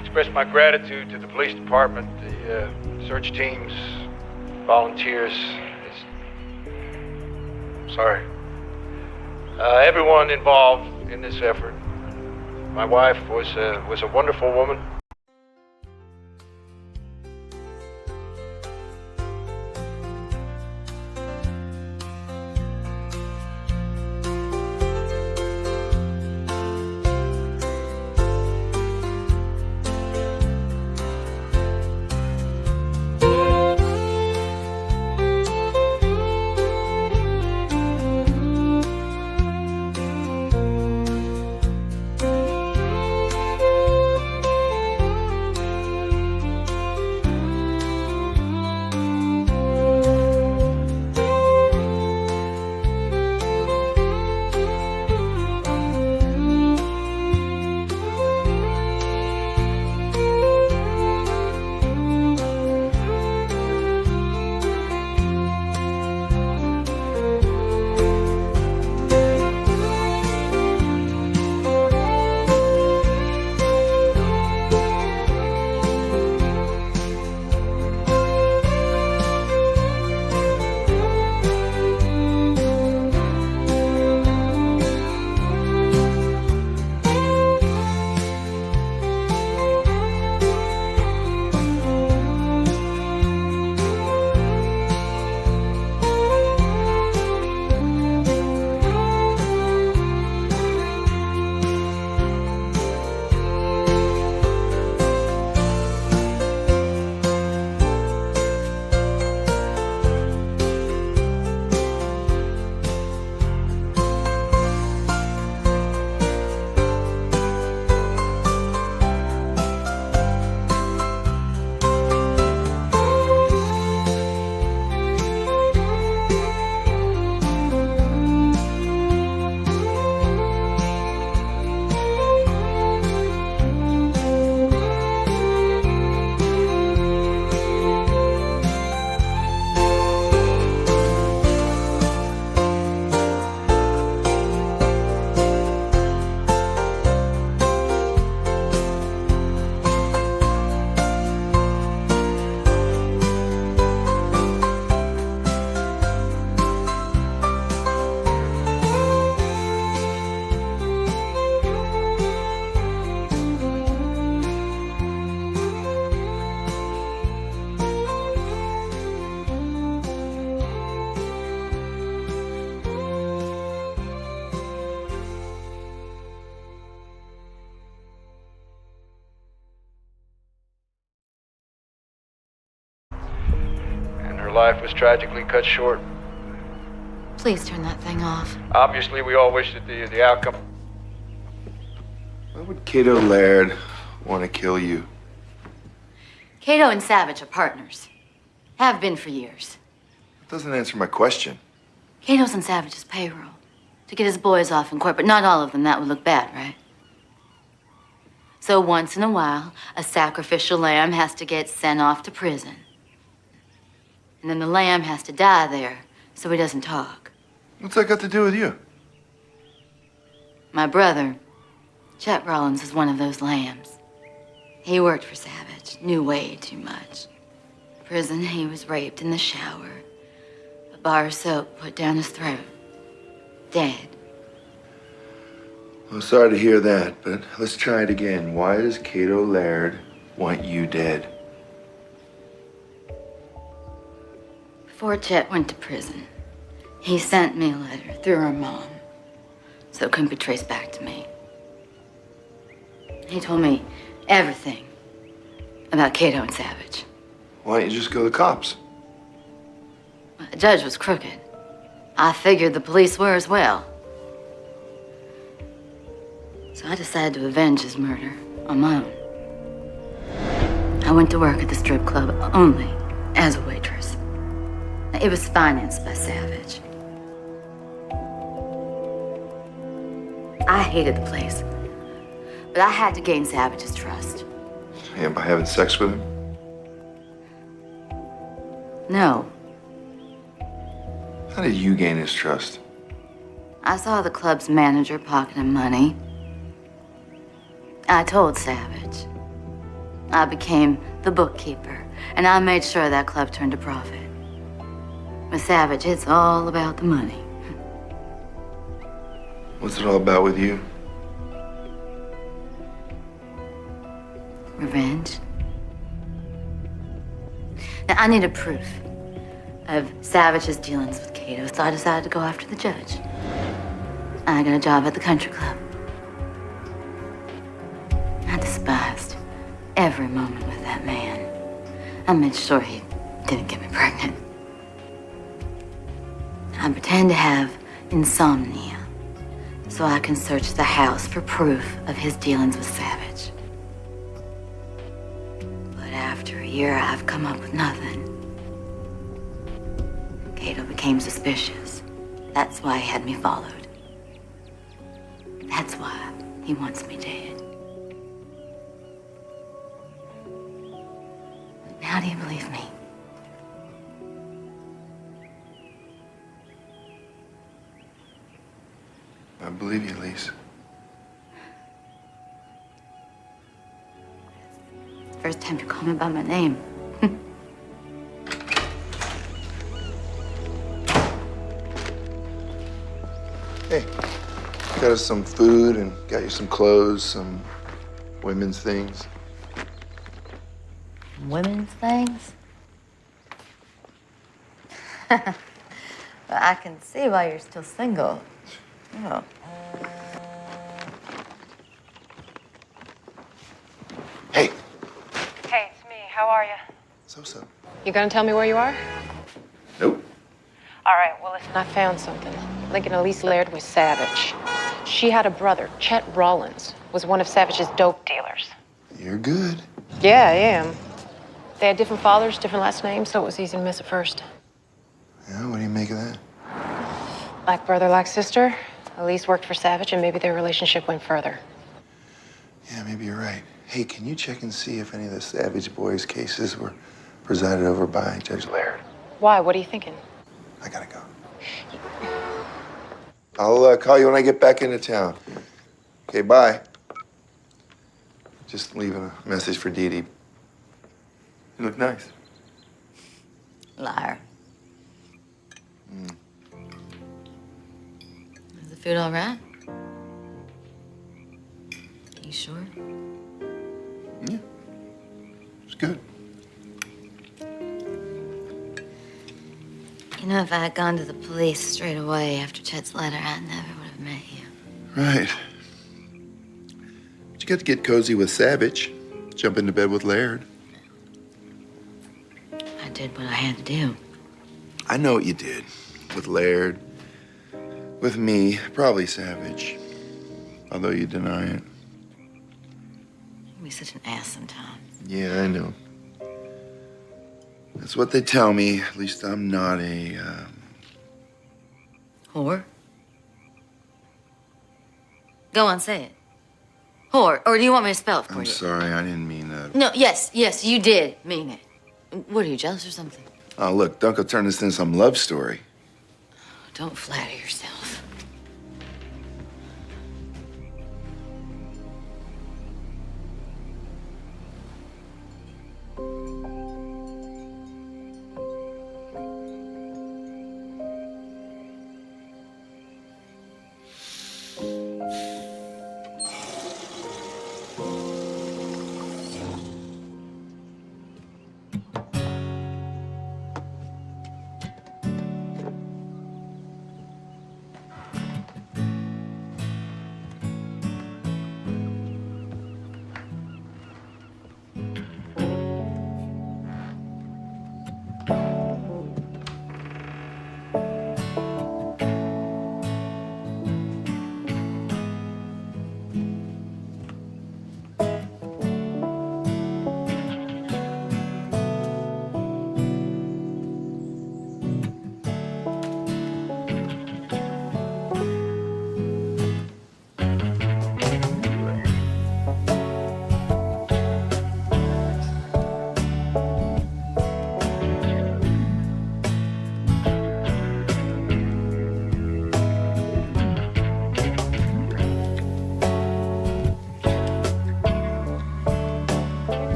express my gratitude to the police department, the search teams, volunteers. Sorry. Everyone involved in this effort. My wife was a wonderful woman. life was tragically cut short. Please turn that thing off. Obviously, we all wish that the outcome. Why would Cato Laird want to kill you? Cato and Savage are partners. Have been for years. That doesn't answer my question. Cato's on Savage's payroll to get his boys off in court, but not all of them. That would look bad, right? So once in a while, a sacrificial lamb has to get sent off to prison. And then the lamb has to die there so he doesn't talk. What's that got to do with you? My brother, Chet Rollins, is one of those lambs. He worked for Savage, knew way too much. Prison, he was raped in the shower. A bar of soap put down his throat. Dead. I'm sorry to hear that, but let's try it again. Why does Cato Laird want you dead? Before Chet went to prison, he sent me a letter through her mom, so it couldn't be traced back to me. He told me everything about Cato and Savage. Why don't you just go to the cops? The judge was crooked. I figured the police were as well. So I decided to avenge his murder on my own. I went to work at the strip club only as a waitress. It was financed by Savage. I hated the place, but I had to gain Savage's trust. And by having sex with him? No, How did you gain his trust? I saw the club's manager pocketing money. I told Savage. I became the bookkeeper, and I made sure that club turned a profit. With Savage, it's all about the money. What's it all about with you? Revenge. Now, I needed proof of Savage's dealings with Cato, so I decided to go after the judge. I got a job at the country club. I despised every moment with that man. I made sure he didn't get me pregnant. I pretend to have insomnia so I can search the house for proof of his dealings with Savage. But after a year, I've come up with nothing. Cato became suspicious. That's why he had me followed. That's why he wants me dead. How do you believe me? I believe you, Lise. First time you call me by my name. Hey, got us some food and got you some clothes, some women's things. Women's things? Well, I can see why you're still single. Oh. Hey. Hey, it's me. How are you? So. You gonna tell me where you are? Nope. All right, well, listen, I found something. Lincoln Elise Laird was Savage. She had a brother, Chet Rollins, was one of Savage's dope dealers. You're good. Yeah, I am. They had different fathers, different last names, so it was easy to miss at first. Yeah, what do you make of that? Like brother, like sister. Elise worked for Savage, and maybe their relationship went further. Yeah, maybe you're right. Hey, can you check and see if any of the Savage boys' cases were presided over by Judge Laird? Why? What are you thinking? I gotta go. I'll call you when I get back into town. Okay, bye. Just leaving a message for Dee Dee. You look nice. Liar. Is the food all right? You sure? Yeah. It's good. You know, if I had gone to the police straight away after Chet's letter, I never would have met you. Right. But you got to get cozy with Savage. Jump into bed with Laird. I did what I had to do. I know what you did. With Laird. With me. Probably Savage. Although you deny it. You're such an ass sometimes. Yeah, I know. That's what they tell me. At least I'm not a, Whore? Go on, say it. Whore. Or do you want me to spell it for you? I'm sorry, I didn't mean that. No, yes, you did mean it. What, are you jealous or something? Oh, look, don't go turn this into some love story. Don't flatter yourself.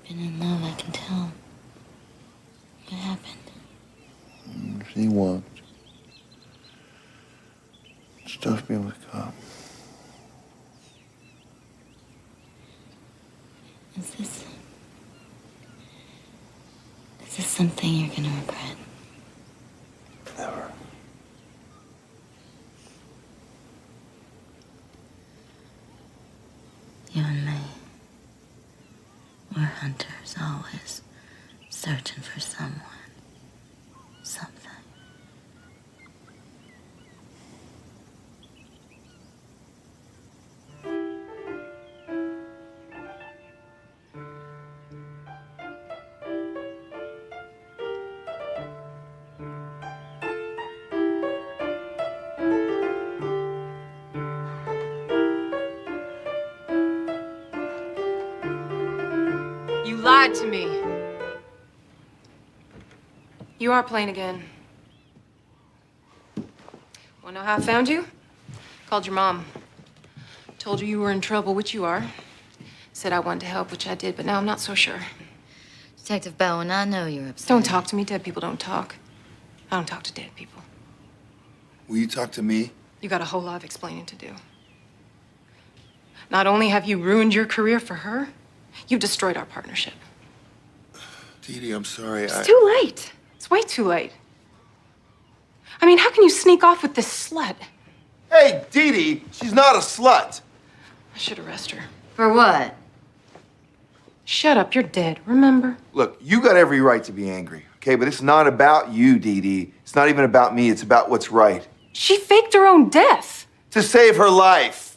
Been in love, I can tell. What happened? She walked. Stuffed me with cop. Is this something you're gonna regret? Never. You and me. We're hunters, always searching for someone, something. You lied to me. You are playing again. Wanna know how I found you? Called your mom. Told her you were in trouble, which you are. Said I wanted to help, which I did, but now I'm not so sure. Detective Bowen, I know you're upset. Don't talk to me. Dead people don't talk. I don't talk to dead people. Will you talk to me? You got a whole lot of explaining to do. Not only have you ruined your career for her, you've destroyed our partnership. Dee Dee, I'm sorry. It's too late. It's way too late. I mean, how can you sneak off with this slut? Hey, Dee Dee, she's not a slut. I should arrest her. For what? Shut up, you're dead, remember? Look, you got every right to be angry, okay? But it's not about you, Dee Dee. It's not even about me. It's about what's right. She faked her own death. To save her life.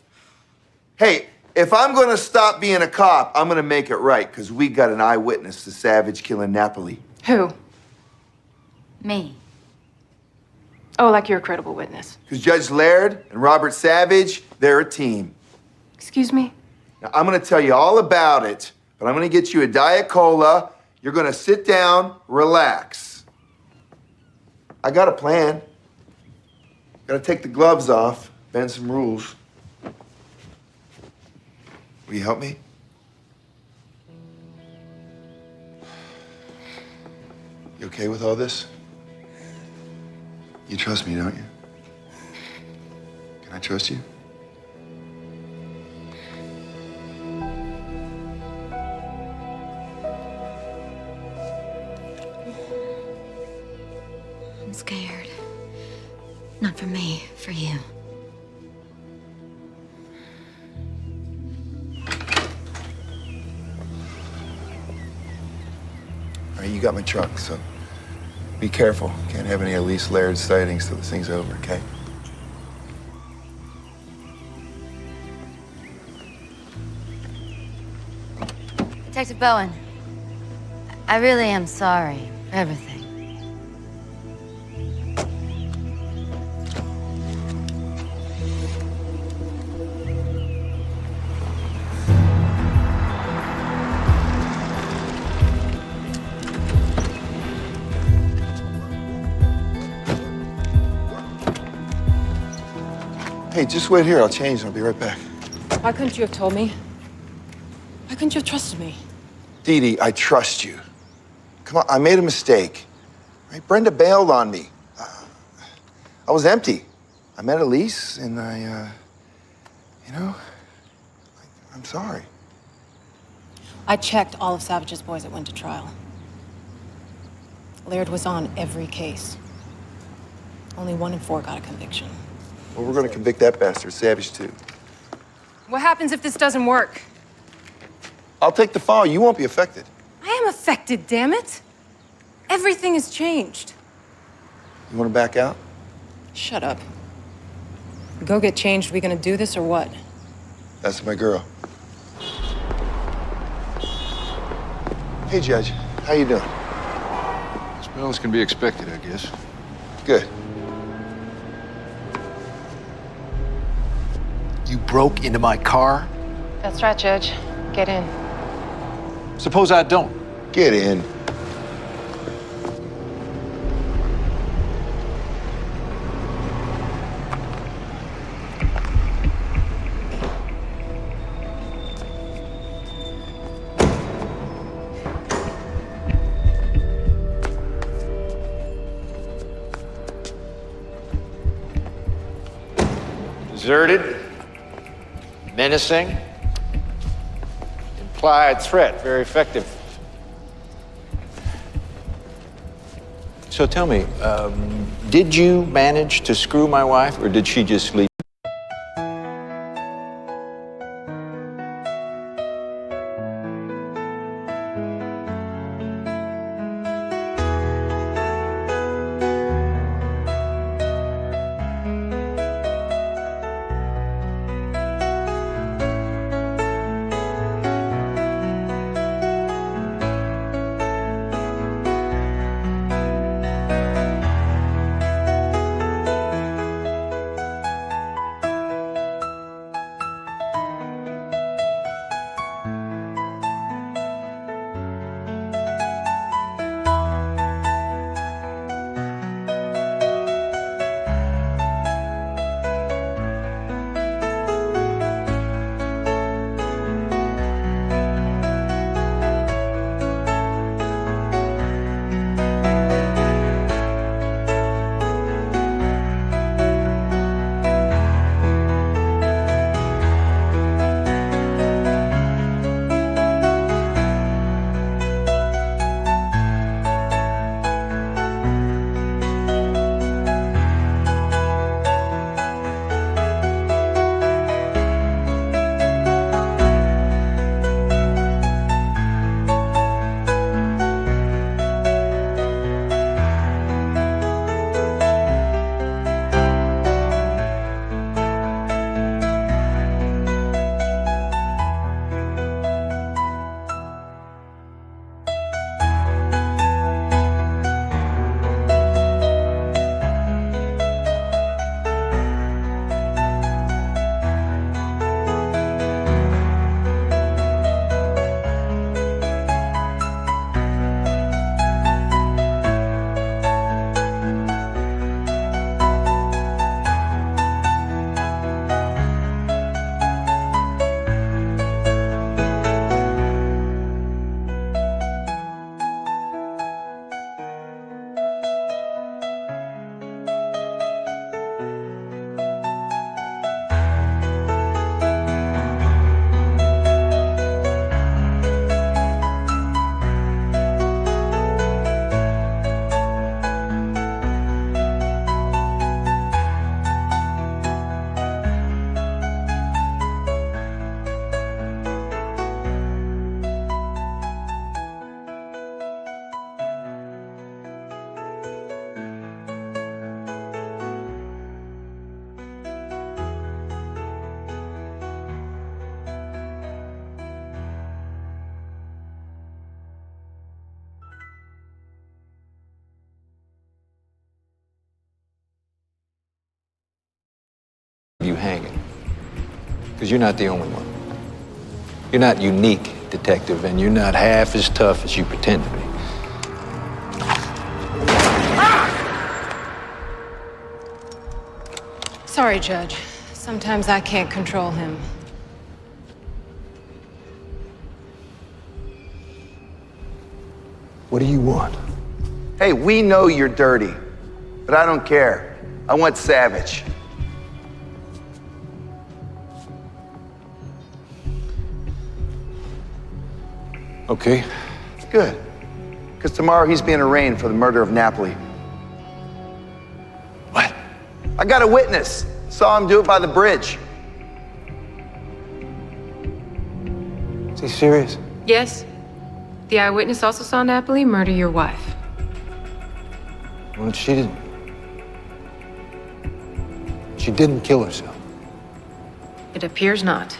Hey, if I'm gonna stop being a cop, I'm gonna make it right, because we got an eyewitness to Savage killing Napoli. Who? Me. Oh, like you're a credible witness. Because Judge Laird and Robert Savage, they're a team. Excuse me? Now, I'm gonna tell you all about it, but I'm gonna get you a Diet Cola. You're gonna sit down, relax. I got a plan. Gotta take the gloves off, bend some rules. Will you help me? You okay with all this? You trust me, don't you? Can I trust you? scared. Not for me, for you. All right, you got my truck, so be careful. Can't have any Elise Laird sightings till this thing's over, okay? Detective Bowen, I really am sorry for everything. Hey, just wait here. I'll change and I'll be right back. Why couldn't you have told me? Why couldn't you have trusted me? Dee Dee, I trust you. Come on, I made a mistake. Right? Brenda bailed on me. I was empty. I met Elise and I'm sorry. I checked all of Savage's boys that went to trial. Laird was on every case. Only 1 in 4 got a conviction. Well, we're gonna convict that bastard, Savage, too. What happens if this doesn't work? I'll take the fall. You won't be affected. I am affected, damn it. Everything has changed. You wanna back out? Shut up. Go get changed. We gonna do this or what? That's my girl. Hey, Judge. How you doing? As well as can be expected, I guess. Good. You broke into my car? That's right, Judge. Get in. Suppose I don't. Get in. Deserted, menacing, implied threat, very effective. So tell me, did you manage to screw my wife, or did she just leave? hanging. Because you're not the only one. You're not unique, detective, and you're not half as tough as you pretend to be. Sorry, Judge. Sometimes I can't control him. What do you want? Hey, we know you're dirty, but I don't care. I want Savage. Okay. Good. Because tomorrow he's being arraigned for the murder of Napoli. What? I got a witness. Saw him do it by the bridge. Is he serious? Yes. The eyewitness also saw Napoli murder your wife. Well, she didn't. She didn't kill herself. It appears not.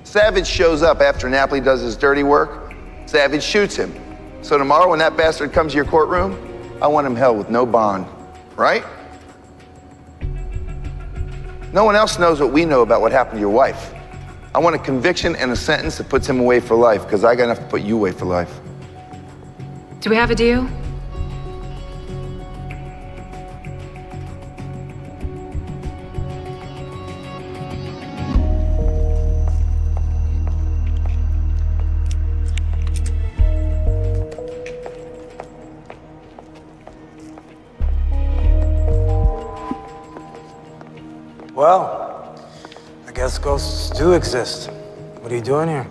Savage shows up after Napoli does his dirty work. Savage shoots him. So tomorrow when that bastard comes to your courtroom, I want him held with no bond. Right? No one else knows what we know about what happened to your wife. I want a conviction and a sentence that puts him away for life, because I got enough to put you away for life. Do we have a deal? Well, I guess ghosts do exist. What are you doing here?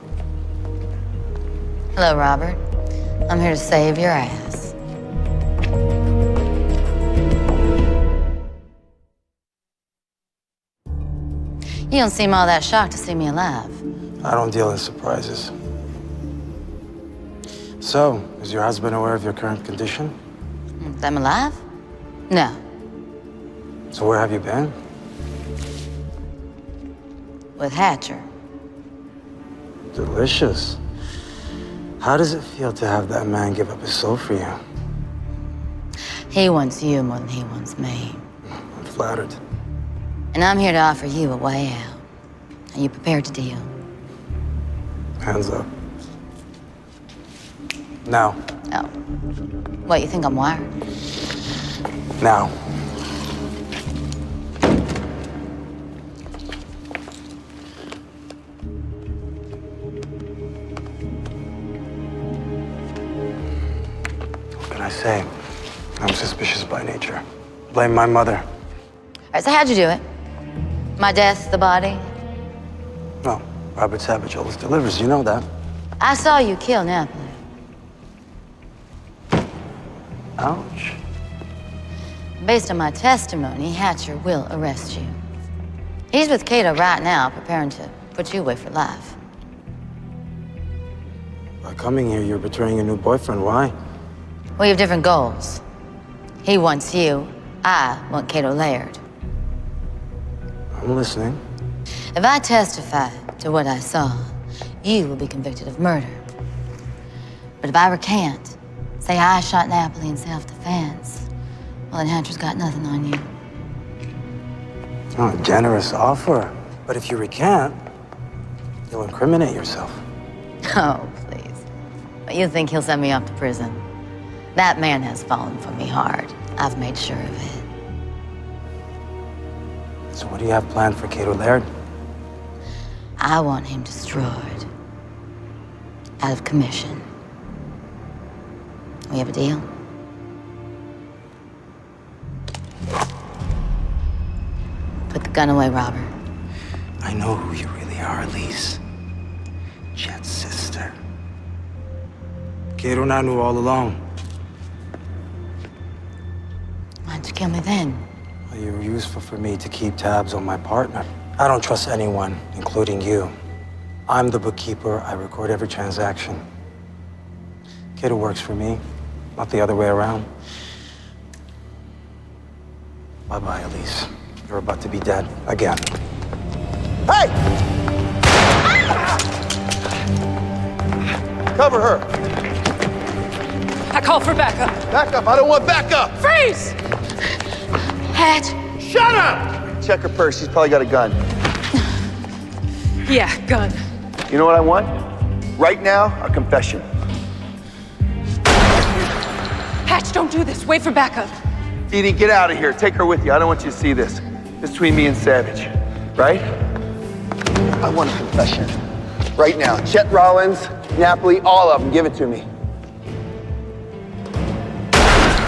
Hello, Robert. I'm here to save your ass. You don't seem all that shocked to see me alive. I don't deal in surprises. So, is your husband aware of your current condition? That I'm alive? No. So where have you been? With Hatcher. Delicious. How does it feel to have that man give up his soul for you? He wants you more than he wants me. I'm flattered. And I'm here to offer you a way out. Are you prepared to deal? Hands up. Now. Oh. What, you think I'm wired? Now. What can I say? I'm suspicious by nature. Blame my mother. All right, so how'd you do it? My death, the body? No, Robert Savage always delivers, you know that. I saw you kill Napoli. Ouch. Based on my testimony, Hatcher will arrest you. He's with Cato right now, preparing to put you away for life. By coming here, you're betraying your new boyfriend. Why? We have different goals. He wants you. I want Cato Laird. I'm listening. If I testify to what I saw, you will be convicted of murder. But if I recant, say I shot Napoli in self-defense, well, then Hatcher's got nothing on you. Oh, a generous offer. But if you recant, you'll incriminate yourself. Oh, please. But you think he'll send me off to prison? That man has fallen for me hard. I've made sure of it. So what do you have planned for Cato Laird? I want him destroyed. Out of commission. We have a deal? Put the gun away, Robert. I know who you really are, Elise. Jet's sister. Cato and I knew all along. Why'd you kill me then? Well, you were useful for me to keep tabs on my partner. I don't trust anyone, including you. I'm the bookkeeper. I record every transaction. Cato works for me, not the other way around. Bye-bye, Elise. You're about to be dead again. Hey! Cover her. I call for backup. Backup. I don't want backup. Freeze! Hatch! Shut up! Check her purse. She's probably got a gun. Yeah, gun. You know what I want? Right now, a confession. Hatch, don't do this. Wait for backup. Edie, get out of here. Take her with you. I don't want you to see this. It's between me and Savage, right? I want a confession. Right now. Chet Rollins, Napoli, all of them. Give it to me.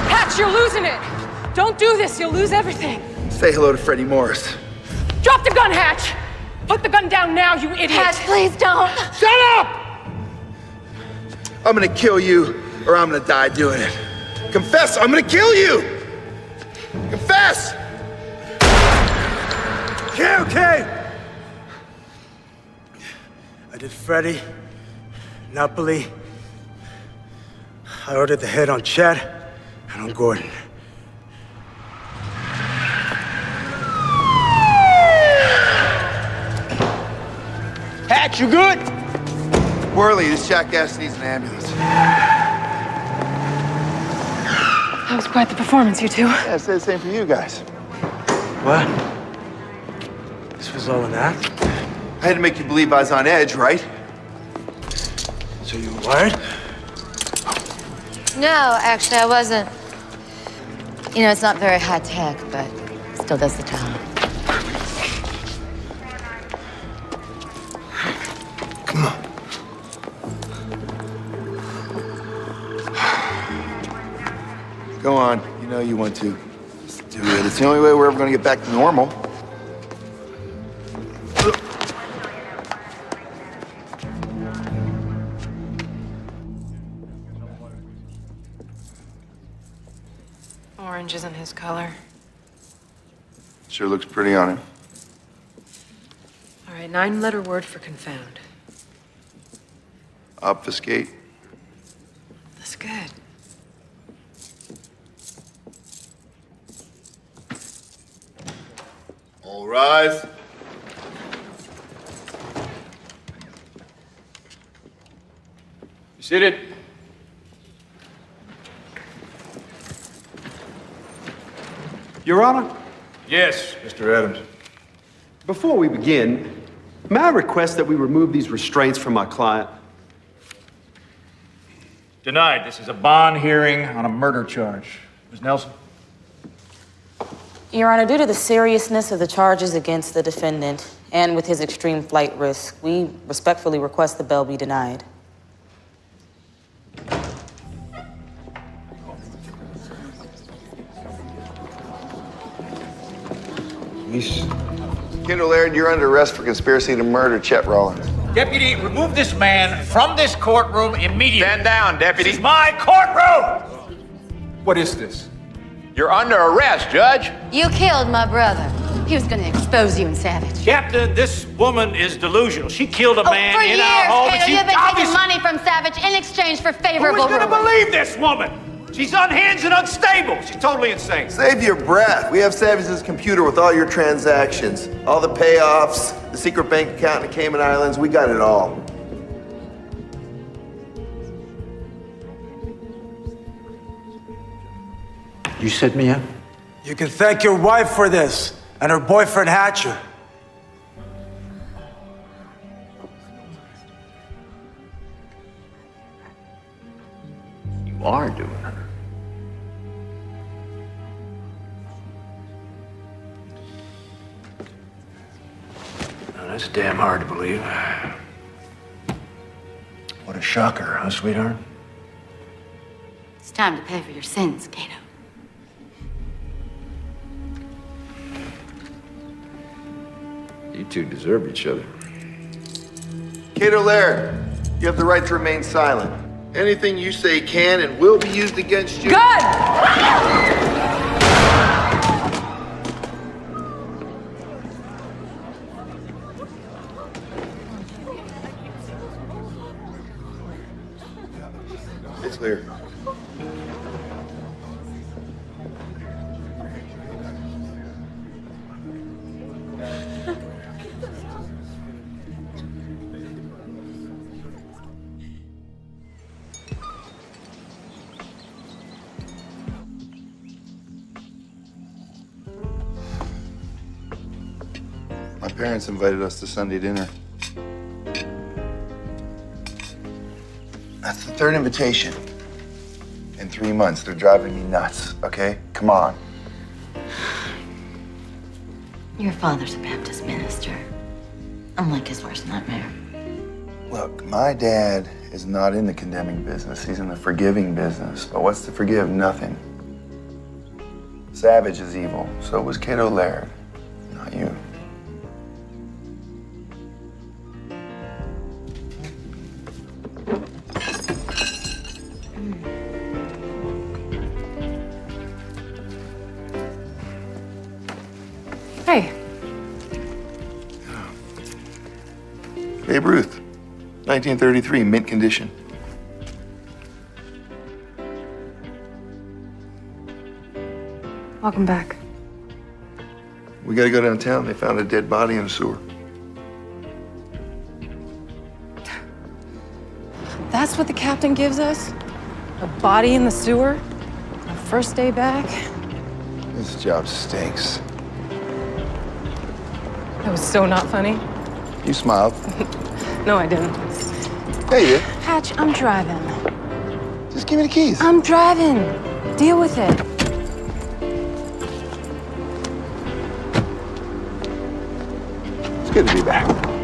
Hatch, you're losing it. Don't do this. You'll lose everything. Say hello to Freddie Morris. Drop the gun, Hatch. Put the gun down now, you idiot. Hatch, please don't. Shut up! I'm gonna kill you, or I'm gonna die doing it. Confess, I'm gonna kill you! Confess! Okay. I did Freddie, Napoli. I ordered the head on Chet and on Gordon. Hatch, you good? Worley, this jackass needs an ambulance. That was quite the performance, you two. Yeah, I say the same for you guys. What? This was all an act? I had to make you believe I was on edge, right? So you were wired? No, actually, I wasn't. You know, it's not very high tech, but still does the job. Come on. Go on. You know you want to. Just do it. It's the only way we're ever going to get back to normal. Orange isn't his color. Sure looks pretty on him. All right, 9-letter word for confound. Obfuscate. That's good. All rise. You seated? Your Honor, Yes, Mr. Adams. before we begin, may I request that we remove these restraints from my client? Denied. This is a bond hearing on a murder charge. Ms. Nelson? Your Honor, due to the seriousness of the charges against the defendant and with his extreme flight risk, we respectfully request the bail be denied. Kendall Laird, you're under arrest for conspiracy to murder Chet Rollins. Deputy, remove this man from this courtroom immediately. Stand down, deputy. This is my courtroom! What is this? You're under arrest, Judge. You killed my brother. He was gonna expose you and Savage. Captain, this woman is delusional. She killed a man for in years, our home. Cato, you've been taking money from Savage in exchange for favorable Who's gonna rulings. believe this woman? She's unhinged and unstable. She's totally insane. Save your breath. We have Savage's computer with all your transactions, all the payoffs, the secret bank account in the Cayman Islands. We got it all. You set me up? You can thank your wife for this, and her boyfriend Hatcher. You are doing it. Now, that's damn hard to believe. What a shocker, huh, sweetheart? It's time to pay for your sins, Cato. You two deserve each other. Cato Laird, you have the right to remain silent. Anything you say can and will be used against you. It's clear. My parents invited us to Sunday dinner. third invitation in 3 months. They're driving me nuts, okay? Come on. Your father's a Baptist minister. I'm like his worst nightmare. Look, my dad is not in the condemning business. He's in the forgiving business. But what's to forgive? Nothing. Savage is evil. So was Cato Laird, not you. Hey, Babe Ruth, 1933, mint condition. welcome back. We gotta go downtown. They found a dead body in a sewer. That's what the captain gives us? A body in the sewer? Our first day back? This job stinks. That was so not funny. You smiled. No, I didn't. Hey, you did. Hatch, I'm driving. Just give me the keys. I'm driving. Deal with it. It's good to be back.